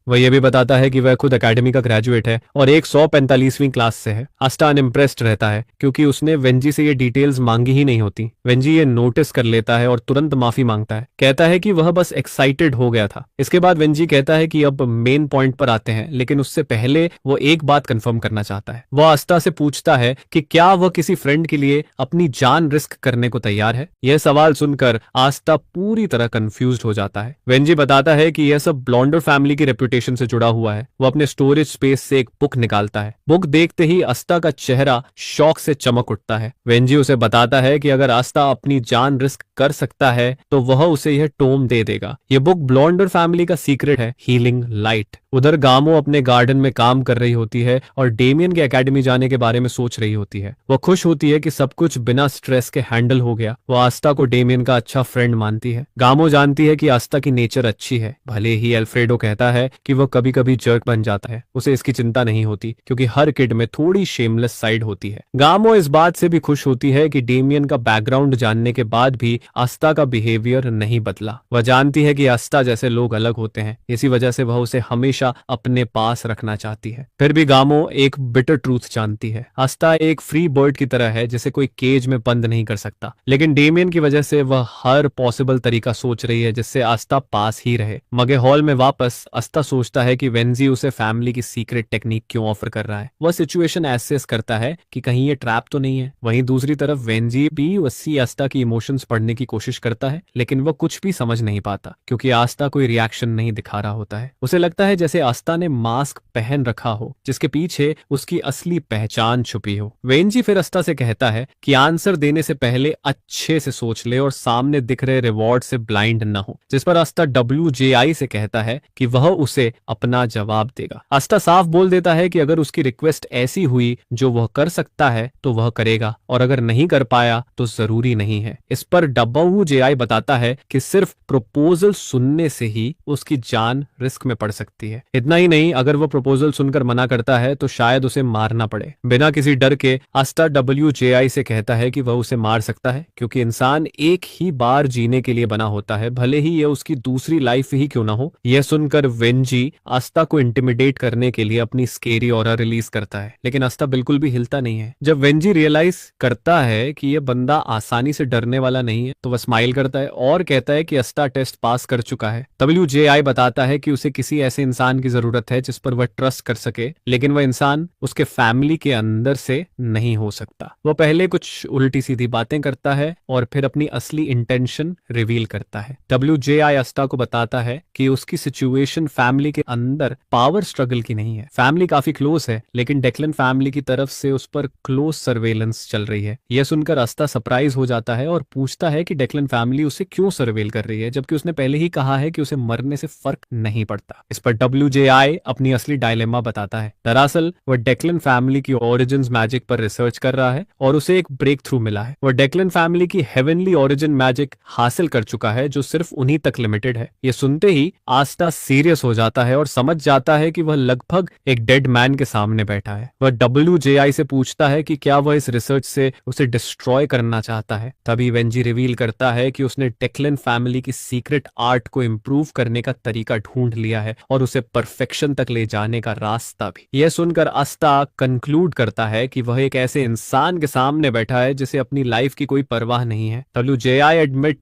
Speaker 1: वह यह भी बताता है कि वह खुद एकेडमी का ग्रेजुएट है और 145वीं क्लास से है। आस्था अनइम्प्रेस्ड रहता है क्योंकि उसने वेंजी से ये डिटेल्स मांगी ही नहीं होती। वेंजी ये नोटिस कर लेता है और तुरंत माफी मांगता है। कहता है कि वह बस एक्साइटेड हो गया था। इसके बाद वेंजी कहता है कि अब मेन पॉइंट पर आते हैं लेकिन उससे पहले वो एक बात कंफर्म करना चाहता है। वह आस्था से पूछता है कि क्या वह किसी फ्रेंड के लिए अपनी जान रिस्क करने को तैयार है। यह सवाल सुनकर आस्था पूरी तरह कंफ्यूज्ड हो जाता है। वेंजी बताता है कि यह सब ब्लॉन्डर फैमिली की रेपुटेशन से जुड़ा हुआ है। वो अपने स्टोरेज स्पेस से एक बुक निकालता है। बुक देखते ही आस्था का चेहरा शौक से चमक उठता है। वेंजी उसे बताता है कि अगर आस्था अपनी जान रिस्क कर सकता है तो वह उसे यह टोम दे देगा। यह बुक ब्लॉन्डर फैमिली का सीक्रेट है, हीलिंग लाइट। उधर गामो अपने गार्डन में काम कर रही होती है और डेमियन के एकेडमी जाने के बारे में सोच रही होती है। वह खुश होती है कि सब कुछ बिना स्ट्रेस के हैंडल हो गया। वह आस्था को डेमियन का अच्छा फ्रेंड मानती है। गामो जानती है कि आस्था की नेचर अच्छी है। भले ही अल्फ्रेडो कहता है कि वह कभी कभी जर्क बन जाता है, उसे इसकी चिंता नहीं होती क्योंकि हर किड में थोड़ी शेमलेस साइड होती है। गामो इस बात से भी खुश होती है कि डेमियन का बैकग्राउंड जानने के बाद भी आस्था का बिहेवियर नहीं बदला। वह जानती है कि आस्था जैसे लोग अलग होते हैं, इसी वजह से वह उसे हमेशा अपने पास रखना चाहती है। फिर भी गामो एक बिटर ट्रूथ जानती है। आस्था एक फ्री बर्ड की तरह है जिसे कोई केज में बंद नहीं कर सकता। लेकिन डेमियन की वजह से वह हर पॉसिबल तरीका सोच रही है जिससे आस्था पास ही रहे। मगे हॉल में वापस आस्था सोचता है कि वेंजी उसे फैमिली की सीक्रेट टेक्निक क्यों ऑफर कर रहा है। वह सिचुएशन एसेस करता है कि कहीं ये ट्रैप तो नहीं है। वहीं दूसरी तरफ वेंजी भी उसी आस्था की इमोशंस पढ़ने की कोशिश करता है लेकिन वह कुछ भी समझ नहीं पाता क्योंकि आस्था कोई रिएक्शन नहीं दिखा रहा होता है। उसे लगता है जैसे आस्था ने मास्क पहन रखा हो जिसके पीछे उसकी असली पहचान छुपी हो। वेंजी फिर आस्था से कहता है कि आंसर देने से पहले अच्छे से सोच ले और सामने दिख रहे रिवॉर्ड से ब्लाइंड न हो। जिस पर आस्था WJI से कहता है कि वह उसे अपना जवाब देगा। आस्था साफ बोल देता है कि अगर उसकी रिक्वेस्ट ऐसी हुई जो वह कर सकता है तो वह करेगा और अगर नहीं कर पाया तो जरूरी नहीं है। इस पर WJI बताता है कि सिर्फ प्रपोजल सुनने से ही उसकी जान रिस्क में पड़ सकती है। है। इतना ही नहीं, अगर वो प्रपोजल सुनकर मना करता है तो शायद उसे मारना पड़े। बिना किसी डर के आस्था WJI से कहता है कि वह उसे मार सकता है, क्योंकि इंसान एक ही बार जीने के लिए बना होता है, भले ही यह उसकी दूसरी लाइफ ही क्यों ना हो। यह सुनकर वेंजी आस्था को इंटिमिडेट करने के लिए अपनी स्केरी ऑरा रिलीज करता है, लेकिन आस्था बिल्कुल भी हिलता नहीं है। जब वेंजी रियलाइज करता है कि यह बंदा आसानी से डरने वाला नहीं है तो वह स्माइल करता है और कहता है कि आस्था टेस्ट पास कर चुका है। WJI बताता है कि उसे किसी ऐसे इंसान की जरूरत है जिस पर वह ट्रस्ट कर सके, लेकिन वह इंसान उसके फैमिली के अंदर से नहीं हो सकता। वह पहले कुछ उल्टी सीधी बातें करता है और फिर अपनी असली इंटेंशन रिवील करता है। WJI आस्था को बताता है कि उसकी सिचुएशन फैमिली के अंदर पावर स्ट्रगल की नहीं है। फैमिली काफी क्लोज है, लेकिन डेक्लन फैमिली की तरफ से उस पर क्लोज सर्वेलेंस चल रही है। यह सुनकर आस्था सरप्राइज हो जाता है और पूछता है कि डेक्लन फैमिली उसे क्यों सर्वेल कर रही है, जबकि उसने पहले ही कहा है कि उसे मरने से फर्क नहीं पड़ता। इस पर WJI अपनी असली डायलेमा बताता है। दरअसल वह डेक्लन फैमिली की ओरिजिन्स मैजिक पर रिसर्च कर रहा है और उसे एक ब्रेक थ्रू मिला है। वह डेक्लन फैमिली की हेवनली ओरिजिन मैजिक हासिल कर चुका है जो सिर्फ उन्हीं तक लिमिटेड है। यह सुनते ही आस्था सीरियस हो जाता है और समझ जाता है कि वह लगभग एक डेड मैन के सामने बैठा है। वह WJI से पूछता है कि क्या वह इस रिसर्च से उसे डिस्ट्रॉय करना चाहता है। तभी वेंजी रिवील करता है कि उसने डेक्लन फैमिली की सीक्रेट आर्ट को इम्प्रूव करने का तरीका ढूंढ लिया है और उसे परफेक्शन तक ले जाने का रास्ता भी। यह सुनकर आस्था कंक्लूड करता है कि वह एक ऐसे इंसान के सामने बैठा है जिसे अपनी लाइफ की कोई परवाह नहीं है। WJI एडमिट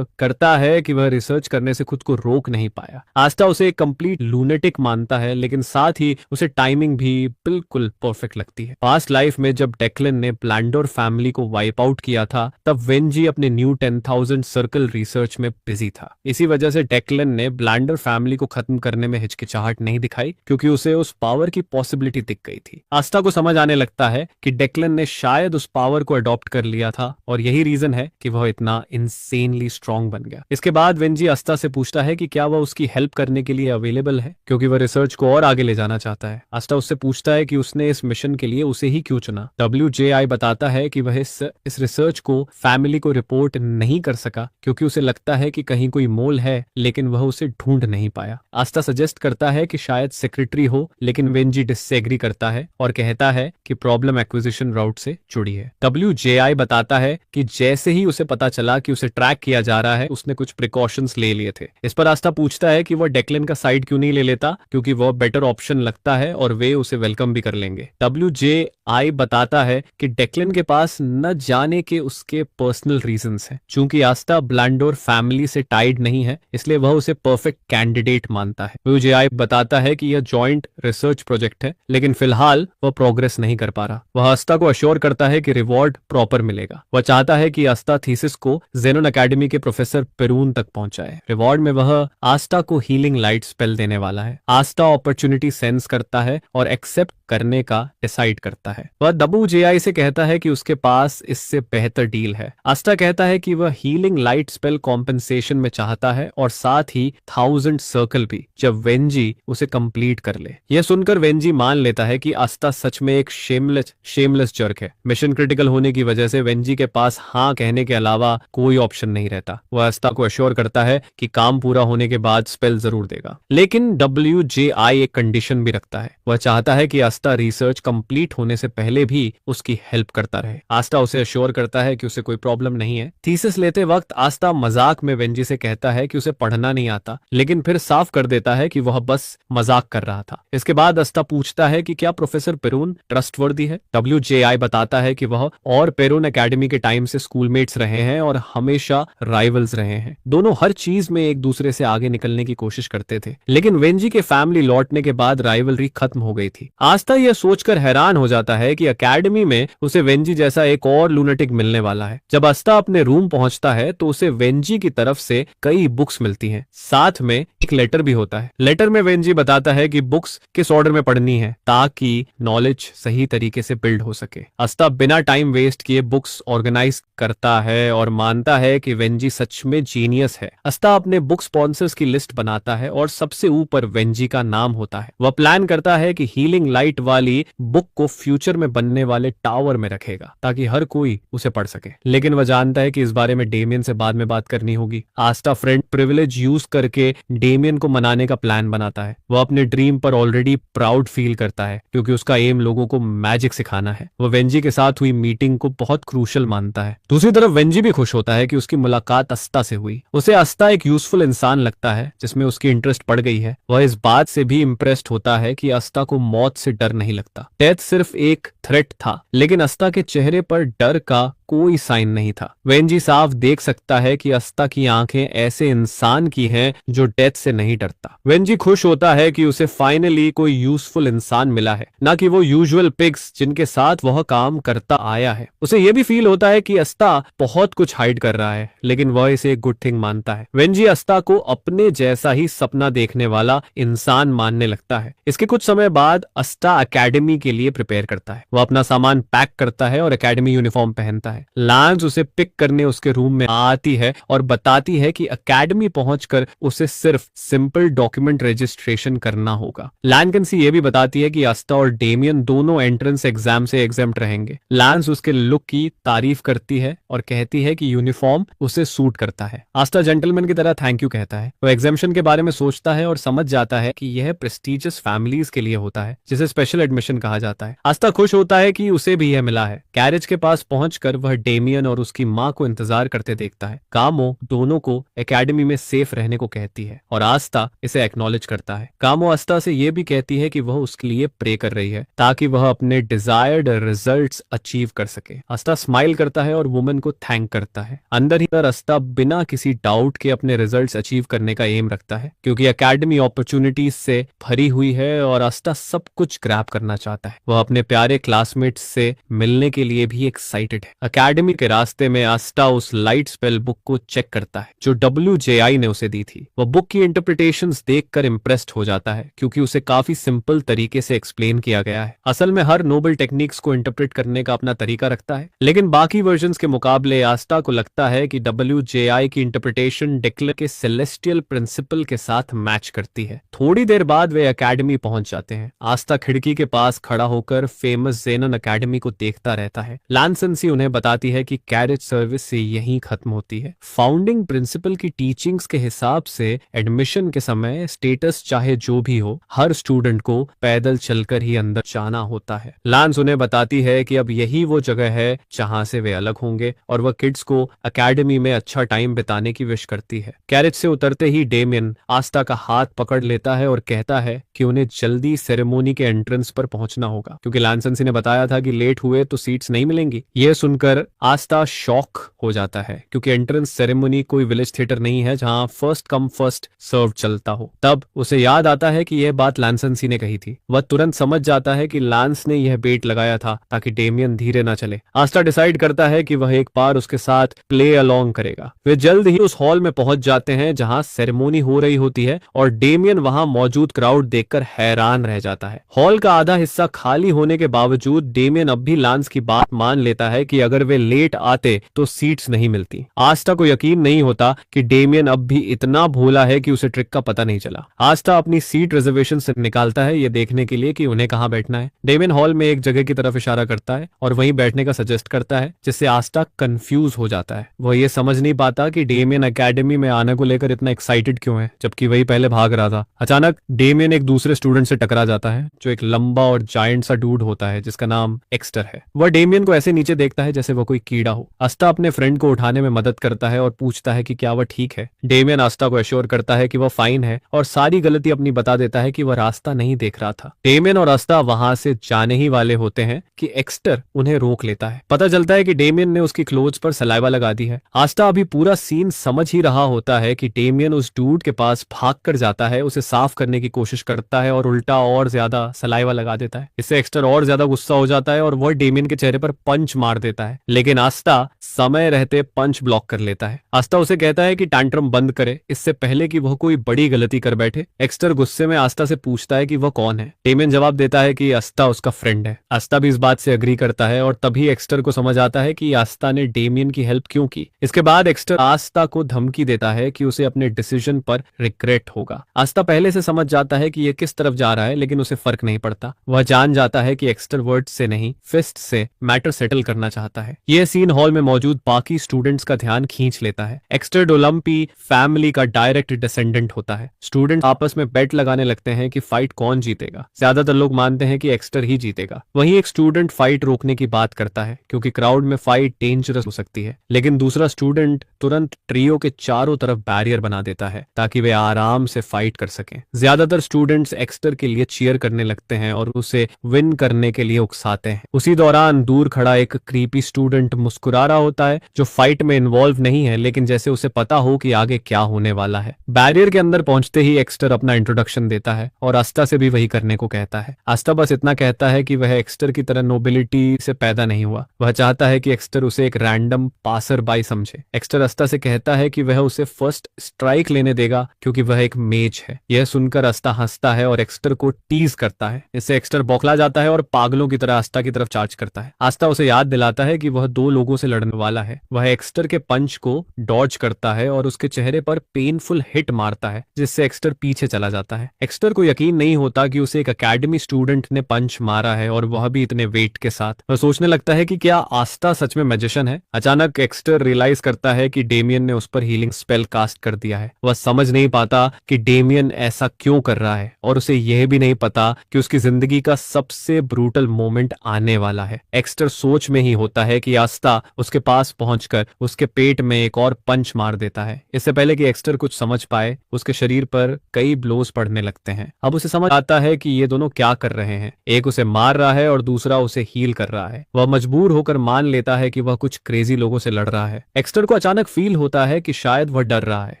Speaker 1: करता है कि वह रिसर्च करने से खुद को रोक नहीं पाया। आस्था उसे एक कंप्लीट लूनेटिक मानता है, लेकिन साथ ही उसे टाइमिंग भी बिल्कुल परफेक्ट लगती है। पास्ट लाइफ में जब डेक्लन ने ब्लैंडोर फैमिली को वाइप आउट किया था, तब वेंजी अपने न्यू 10,000 सर्कल रिसर्च में बिजी था। इसी वजह से डेक्लन ने ब्लैंडोर फैमिली को खत्म करने में हिचकिचाहट नहीं दिखाई, क्योंकि उसे उस पावर की पॉसिबिलिटी दिख गई थी। आस्था को समझ आने लगता है कि डेक्लन ने शायद उस पावर को अडॉप्ट कर लिया था और यही रीजन है कि वह इतना इंसेनली स्ट्रांग बन गया। इसके बाद वेंजी आस्था से पूछता है कि क्या वह उसकी हेल्प करने के लिए अवेलेबल है, क्योंकि वह रिसर्च को और आगे ले जाना चाहता है। आस्था उससे पूछता है कि उसने इस मिशन के लिए उसे ही क्यों चुना। WJI बताता है कि वह इस रिसर्च को फैमिली को रिपोर्ट नहीं कर सका क्योंकि उसे लगता है कि कहीं कोई मोल है, लेकिन वह उसे ढूंढ नहीं पाया। आस्था सजेस्ट करता है कि शायद सेक्रेटरी हो, लेकिन वेंजी डिसएग्री करता है और कहता है कि प्रॉब्लम एक्विजिशन राउट से जुड़ी है। WJI बताता है कि जैसे ही उसे पता चला कि उसे ट्रैक किया जा रहा है, उसने कुछ प्रिकॉशंस ले लिए थे। इस पर आस्था पूछता है कि वह डेक्लन का साइड क्यों नहीं ले लेता, क्योंकि वह बेटर ऑप्शन लगता है और वे उसे वेलकम भी कर लेंगे। WJI बताता है कि डेक्लन के पास न जाने के उसके पर्सनल रीजंस हैं। चूंकि आस्था ब्लैंडोर फैमिली से टाइड नहीं है, इसलिए वह उसे परफेक्ट कैंडिडेट मानता है। WJI बताता है कि यह जॉइंट रिसर्च प्रोजेक्ट है, लेकिन फिलहाल वह प्रोग्रेस नहीं कर पा रहा। वह आस्था को अश्योर करता है कि रिवॉर्ड प्रॉपर मिलेगा। वह चाहता है कि आस्था थीसिस को जेनोन एकेडमी के प्रोफेसर पेरून तक पहुंचाए। रिवॉर्ड में वह आस्था को हीलिंग लाइट स्पेल देने वाला है। आस्था अपॉर्चुनिटी सेंस करता है और एक्सेप्ट करने का डिसाइड करता है। वह WJI से कहता है कि उसके पास इससे बेहतर डील है। आस्था कहता है कि वह हीलिंग लाइट स्पेल कॉम्पेंसेशन में चाहता है और साथ ही 1000 सर्कल भी, जब वेंजी उसे कंप्लीट कर ले। यह सुनकर वेंजी मान लेता है कि आस्था सच में एक शेमलेस जर्क है। मिशन क्रिटिकल होने की वजह से वेंजी के पास हाँ कहने के अलावा कोई ऑप्शन नहीं रहता। वह आस्था को अश्योर करता है कि काम पूरा होने के बाद स्पेल जरूर देगा, लेकिन WJI एक कंडीशन भी रखता है। वह चाहता है कि आस्था रिसर्च कंप्लीट होने से पहले भी उसकी हेल्प करता रहे। आस्था उसे अश्योर करता है कि उसे कोई प्रॉब्लम नहीं है। थीसिस लेते वक्त आस्था मजाक में वेंजी से कहता है कि उसे पढ़ना नहीं आता, लेकिन फिर साफ कर देता है कि वह बस मजाक कर रहा था। इसके बाद आस्था पूछता है कि क्या प्रोफेसर पेरून ट्रस्टवर्दी है। WJI बताता है कि वह और पेरून एकेडमी के टाइम से स्कूलमेट्स रहे हैं और हमेशा राइवल्स रहे हैं। दोनों हर चीज में एक दूसरे से आगे निकलने की कोशिश करते थे, लेकिन वेंजी के फैमिली लौटने के बाद राइवलरी खत्म हो गई थी। आस्था यह सोचकर हैरान हो जाता है कि एकेडमी में उसे वेंजी जैसा एक और लूनेटिक मिलने वाला है। जब आस्था अपने रूम पहुंचता है तो उसे वेंजी की तरफ से कई बुक्स मिलती हैं। साथ में एक लेटर भी होता है। लेटर में वेंजी बताता है कि बुक्स किस ऑर्डर में पढ़नी है ताकि नॉलेज सही तरीके से बिल्ड हो सके। आस्था बिना टाइम वेस्ट किए बुक्स ऑर्गेनाइज करता है और मानता है कि वेंजी सच में जीनियस है। आस्था अपने बुक स्पॉन्सर्स की लिस्ट बनाता है और सबसे ऊपर वेंजी का नाम होता है। वह प्लान करता है कि हीलिंग लाइट हाइट वाली बुक को फ्यूचर में बनने वाले टावर में रखेगा ताकि हर कोई उसे पढ़ सके। लेकिन वह जानता है कि इस बारे में डेमियन से बाद में बात करनी होगी। आस्था फ्रेंड प्रिविलेज यूज करके डेमियन को मनाने का प्लान बनाता है। वह अपने ड्रीम पर ऑलरेडी प्राउड फील करता है क्योंकि उसका एम लोगों को मैजिक सिखाना है। वह वेंजी के साथ हुई मीटिंग को बहुत क्रूशल मानता है। दूसरी तरफ वेंजी भी खुश होता है कि उसकी मुलाकात अस्ता से हुई। उसे अस्ता एक यूजफुल इंसान लगता है जिसमें उसकी इंटरेस्ट पड़ गई है। वह इस बात से भी इम्प्रेस्ड होता है कि अस्ता को मौत से डर नहीं लगता। डेथ सिर्फ एक थ्रेट था, लेकिन अस्ता के चेहरे पर डर का कोई साइन नहीं था। वेंजी साफ देख सकता है कि अस्ता की आंखें ऐसे इंसान की हैं जो डेथ से नहीं डरता। वेंजी खुश होता है कि उसे फाइनली कोई यूजफुल इंसान मिला है, ना कि वो यूजुअल पिग्स जिनके साथ वह काम करता आया है। उसे यह भी फील होता है कि अस्ता बहुत कुछ हाइड कर रहा है, लेकिन वह इसे एक गुड थिंग मानता है। वेंजी अस्ता को अपने जैसा ही सपना देखने वाला इंसान मानने लगता है। इसके कुछ समय बाद अस्ता एकेडमी के लिए प्रिपेयर करता है। वह अपना सामान पैक करता है और एकेडमी यूनिफॉर्म पहनता है। लांस उसे पिक करने उसके रूम में आती है और बताती है कि एकेडमी पहुंचकर उसे सिर्फ सिंपल डॉक्यूमेंट रजिस्ट्रेशन करना होगा। लैनकन्सी ये भी बताती है कि अस्ता और डेमियन दोनों एंट्रेंस एग्जाम से एग्जेम्प्ट रहेंगे। लांस उसके लुक की तारीफ करती है और कहती है कि यूनिफॉर्म उसे सूट करता है। अस्ता जेंटलमैन की तरह थैंक यू कहता है। वो एग्जामिशन के बारे में सोचता है और समझ जाता है कि यह प्रेस्टिजियस फैमिलीज के लिए होता है जिसे स्पेशल एडमिशन कहा जाता है। अस्ता खुश होता है कि उसे भी यह मिला है। कैरेज के पास पहुंचकर वह डेमियन और उसकी माँ को इंतजार करते देखता है। कामो दोनों को एकेडमी में सेफ रहने को कहती है और आस्था इसे एक्नॉलेज करता है। कामो आस्था से यह भी कहती है कि वह उसके लिए प्रे कर रही है ताकि वह अपने डिजायर्ड रिजल्ट्स अचीव कर सके। आस्था स्माइल करता है और वुमन को थैंक करता है। अंदर ही आस्था बिना किसी डाउट के अपने रिजल्ट्स अचीव करने का एम रखता है क्योंकि एकेडमी अपॉर्चुनिटीज से भरी हुई है और आस्था सब कुछ ग्रैब करना चाहता है। वह अपने प्यारे क्लासमेट्स से मिलने के लिए भी एक्साइटेड है। एकेडमी के रास्ते में आस्था उस लाइट स्पेल बुक को चेक करता है जो WJI ने उसे दी थी। वह बुक की इंटरप्रिटेशंस देखकर इम्प्रेस्ड हो जाता है क्योंकि उसे काफी सिंपल तरीके से एक्सप्लेन किया गया है। असल में हर नोबल टेक्निक्स को इंटरप्रेट करने का अपना तरीका रखता है, लेकिन बाकी वर्जन्स के मुकाबले आस्था को लगता है कि WJI की इंटरप्रिटेशन डेक्लर के सेलेस्टियल प्रिंसिपल के साथ मैच करती है। थोड़ी देर बाद वे एकेडमी पहुंच जाते हैं। आस्था खिड़की के पास खड़ा होकर फेमस जेनन एकेडमी को देखता रहता है। लैनसेंसी उन्हें बताती है कि कैरेज सर्विस से यहीं खत्म होती है। फाउंडिंग प्रिंसिपल की टीचिंग्स के हिसाब से एडमिशन के समय स्टेटस चाहे जो भी हो, हर स्टूडेंट को पैदल चलकर ही अंदर जाना होता है। लांस उन्हें बताती है कि अब यही वो जगह है जहां से वे अलग होंगे और वह किड्स को एकेडमी में अच्छा टाइम बिताने की विश करती है। कैरेज से उतरते ही डेमियन आस्था का हाथ पकड़ लेता है और कहता है कि उन्हें जल्दी सेरेमोनी के एंट्रेंस पर पहुंचना होगा क्योंकि लैनसेंसी ने बताया था कि लेट हुए तो सीट्स नहीं मिलेंगी। यह सुनकर आस्था शॉक हो जाता है क्योंकि एंट्रेंस सेरेमनी कोई विलेज थिएटर नहीं है जहां फर्स्ट कम फर्स्ट सर्व चलता हो। तब उसे याद आता है कि यह बात लैनसेंसी ने कही थी। वह तुरंत समझ जाता है कि लांस ने यह बेट लगाया था ताकि डेमियन धीरे न चले। आस्था डिसाइड करता है कि वह एक बार उसके साथ प्ले अलोंग करेगा। वे जल्द ही उस हॉल में पहुंच जाते हैं जहां सेरेमनी हो रही होती है और डेमियन वहां मौजूद क्राउड देखकर हैरान रह जाता है। हॉल का आधा हिस्सा खाली होने के बावजूद डेमियन अब भी लांस की बात मान लेता है कि अगर वे लेट आते तो सीट्स नहीं मिलती। आस्था को यकीन नहीं होता कि डेमियन अब भी इतना भोला है कि उसे ट्रिक का पता नहीं चला। आस्था अपनी सीट रिजर्वेशन से निकालता है ये देखने के लिए कि उन्हें कहां बैठना है। डेमियन हॉल में एक जगह की तरफ इशारा करता है और वहीं बैठने का सजेस्ट करता है, जिससे आस्था कंफ्यूज हो जाता है। वह ये समझ नहीं पाता कि डेमियन एकेडमी में आने को लेकर इतना एक्साइटेड क्यों है, जबकि वही पहले भाग रहा था। अचानक डेमियन एक दूसरे स्टूडेंट से टकरा जाता है जो एक लंबा और जायंट सा डूड होता है जिसका नाम एक्स्टर है। वह डेमियन को ऐसे नीचे देखता है जैसे वह कोई कीड़ा हो। आस्था अपने फ्रेंड को उठाने में मदद करता है और पूछता है कि क्या वह ठीक है। डेमियन आस्था को एश्योर करता है कि वह फाइन है और सारी गलती अपनी बता देता है कि वह रास्ता नहीं देख रहा था। डेमियन और आस्था वहां से जाने ही वाले होते हैं कि एक्स्टर उन्हें रोक लेता है। पता चलता है कि डेमियन ने उसकी क्लोथ्स पर सलाइवा लगा दी है। आस्था अभी पूरा सीन समझ ही रहा होता है कि डेमियन उस डूड के पास भाग कर जाता है, उसे साफ करने की कोशिश करता है और उल्टा और ज्यादा सलाइवा लगा देता है। इससे एक्स्टर और ज्यादा गुस्सा हो जाता है और वह डेमियन के चेहरे पर पंच मार देता है। लेकिन आस्था समय रहते पंच ब्लॉक कर लेता है। आस्था उसे कहता है कि टैंट्रम बंद करे इससे पहले कि वह कोई बड़ी गलती कर बैठे। एक्स्टर गुस्से में आस्था से पूछता है कि वह कौन है। डेमियन जवाब देता है कि आस्था उसका फ्रेंड है। आस्था भी इस बात से अग्री करता है और तभी एक्स्टर को समझ आता है कि आस्था ने डेमियन की हेल्प क्यों की। इसके बाद एक्स्टर आस्था को धमकी देता है कि उसे अपने डिसीजन पर रिग्रेट होगा। आस्था पहले से समझ जाता है कि यह किस तरफ जा रहा है, लेकिन उसे फर्क नहीं पड़ता। वह जान जाता है कि एक्स्टर वर्ड से नहीं फिस्ट से मैटर सेटल करना चाहता है। यह सीन हॉल में मौजूद बाकी स्टूडेंट्स का ध्यान खींच लेता है। एक्स्टर डोलम्पी फैमिली का डायरेक्ट डिसेंडेंट होता है। स्टूडेंट आपस में बेट लगाने लगते हैं कि फाइट कौन जीतेगा। ज्यादातर लोग मानते हैं कि एक्स्टर ही जीतेगा। वहीं एक स्टूडेंट फाइट रोकने की बात करता है क्योंकि क्राउड में फाइट डेंजरस हो सकती है, लेकिन दूसरा स्टूडेंट तुरंत ट्रियो के चारों तरफ बैरियर बना देता है ताकि वे आराम से फाइट कर सकें। ज्यादातर स्टूडेंट्स एक्स्टर के लिए चीयर करने लगते हैं और उसे विन करने के लिए उकसाते हैं। उसी दौरान दूर खड़ा एक क्रीपी स्टूडेंट मुस्कुरा रहा होता है जो फाइट में इन्वॉल्व नहीं है, लेकिन जैसे उसे पता हो कि आगे क्या होने वाला है। बैरियर के अंदर पहुंचते ही एक्स्टर अपना इंट्रोडक्शन देता है और आस्था से भी वही करने को कहता है। आस्था बस इतना कहता है कि वह एक्स्टर की तरह नोबिलिटी से पैदा नहीं हुआ। वह चाहता है कि एक्स्टर उसे एक रैंडम पासर बाई समझे। एक्स्टर आस्था से कहता है कि वह उसे फर्स्ट स्ट्राइक लेने देगा क्योंकि वह एक मेज है। यह सुनकर आस्था हंसता है और एक्स्टर को टीज करता है। इससे एक्स्टर बौखला जाता है और पागलों की तरह आस्था की तरफ चार्ज करता है। आस्था उसे याद दिलाता है कि वह 2 लोगों से लड़ने वाला है। वह एक्स्टर के पंच को डॉज करता है और उसके चेहरे पर पेनफुल हिट मारता है जिससे एक्स्टर पीछे चला जाता है। एक्स्टर को यकीन नहीं होता कि उसे एक एकेडमी स्टूडेंट ने पंच मारा है और वह भी इतने वेट के साथ। वह सोचने लगता है कि क्या आस्था सच में मैजिशियन है। अचानक एक्स्टर रियलाइज करता है कि डेमियन ने उस पर हीलिंग स्पेल कास्ट कर दिया है। वह समझ नहीं पाता कि डेमियन ऐसा क्यों कर रहा है और उसे यह भी नहीं पता कि उसकी जिंदगी का सबसे ब्रूटल मोमेंट आने वाला है। एक्स्टर सोच में ही होता है कि आस्था उसके पास पहुंचकर उसके पेट में एक और पंच मार देता है। इससे पहले कि एक्स्टर कुछ समझ पाए उसके शरीर पर कई ब्लोज पड़ने लगते हैं। अब उसे समझ आता है कि ये दोनों क्या कर रहे हैं। एक उसे मार रहा है और दूसरा उसे हील कर रहा है। वह मजबूर होकर मान लेता है कि वह कुछ क्रेजी लोगों से लड़ रहा है। एक्स्टर को अचानक फील होता है कि शायद वह डर रहा है,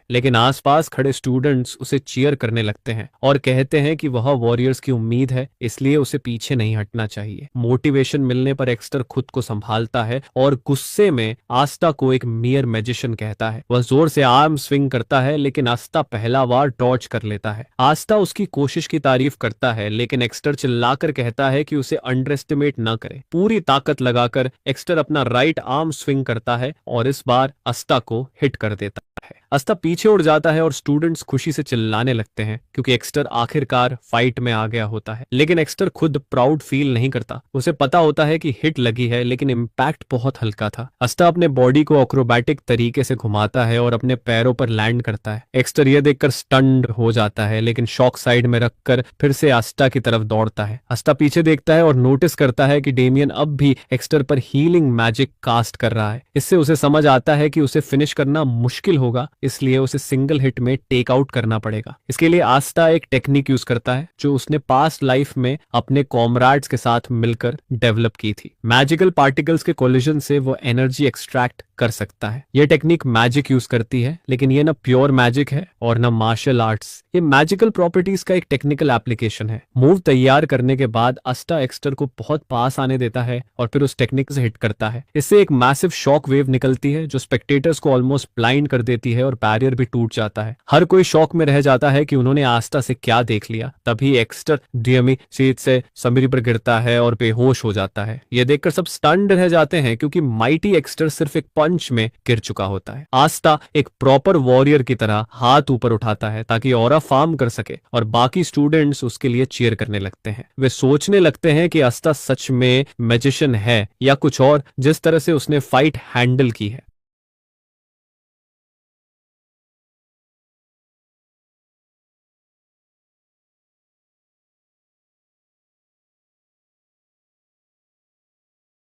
Speaker 1: लेकिन आसपास खड़े स्टूडेंट्स उसे चीयर करने लगते हैं और कहते हैं कि वह वॉरियर्स की उम्मीद है, इसलिए उसे पीछे नहीं हटना चाहिए। मोटिवेशन मिलने पर एक्स्टर खुद को संभालता है और गुस्से में आस्था को एक मियर मैजिशियन कहता है। वह जोर से आर्म स्विंग करता है लेकिन आस्था पहला बार डॉज कर लेता है। आस्था उसकी कोशिश की तारीफ करता है लेकिन एक्स्टर चिल्लाकर कहता है कि उसे अंडर एस्टिमेट न करे। पूरी ताकत लगाकर एक्स्टर अपना राइट आर्म स्विंग करता है और इस बार आस्था को हिट कर देता है। आस्था पीछे उड़ जाता है और स्टूडेंट्स खुशी से चिल्लाने लगते हैं क्योंकि एक्स्टर आखिरकार फाइट में आ गया होता है। लेकिन एक्स्टर खुद प्राउड फील नहीं करता। उसे पता होता है कि हिट लगी है लेकिन इम्पैक्ट बहुत हल्का था। आस्था अपने बॉडी को एक्रोबैटिक तरीके से घुमाता है और अपने पैरों पर लैंड करता है। एक्स्टर यह देखकर स्टन्ड हो जाता है लेकिन शॉक साइड में रखकर फिर से आस्था की तरफ दौड़ता है। आस्था पीछे देखता है और नोटिस करता है कि डेमियन अब भी एक्स्टर पर हीलिंग मैजिक कास्ट कर रहा है। इससे उसे समझ आता है कि उसे फिनिश करना मुश्किल होगा, इसलिए उसे सिंगल हिट में टेक आउट करना पड़ेगा। इसके लिए आस्था एक टेक्निक यूज करता है जो उसने पास्ट लाइफ में अपने कॉमरेड्स के साथ मिलकर डेवलप की थी। मैजिकल पार्टिकल्स के कोलिजन से वो एनर्जी एक्सट्रैक्ट कर सकता है। यह टेक्निक मैजिक यूज करती है लेकिन ये ना प्योर मैजिक है और ना मार्शल आर्ट्स। ये मैजिकल प्रॉपर्टीज का एक टेक्निकल एप्लीकेशन है। मूव तैयार करने के बाद आस्था एक्स्टर को बहुत पास आने देता है और फिर उस टेक्निक से हिट करता है। इससे एक मैसिव शॉक वेव निकलती है जो स्पेक्टेटर्स को ऑलमोस्ट ब्लाइंड कर देती है और बैरियर भी टूट जाता है। हर कोई शॉक में रह जाता है कि उन्होंने आस्था से क्या देख लिया। तभी एक्स्टर डीएमई सीट से समीर पर गिरता है और बेहोश हो जाता है। यह देखकर सब स्टन्ड रह जाते हैं क्योंकि माइटी एक्स्टर सिर्फ एक पंच में गिर चुका होता है। आस्था एक प्रॉपर वॉरियर की तरह हाथ ऊपर उठाता है ताकि ऑरा फार्म कर सके और बाकी स्टूडेंट्स उसके लिए चीयर करने लगते हैं। वे सोचने लगते हैं कि आस्था सच में मैजिशियन है या कुछ और, जिस तरह से उसने फाइट हैंडल की है।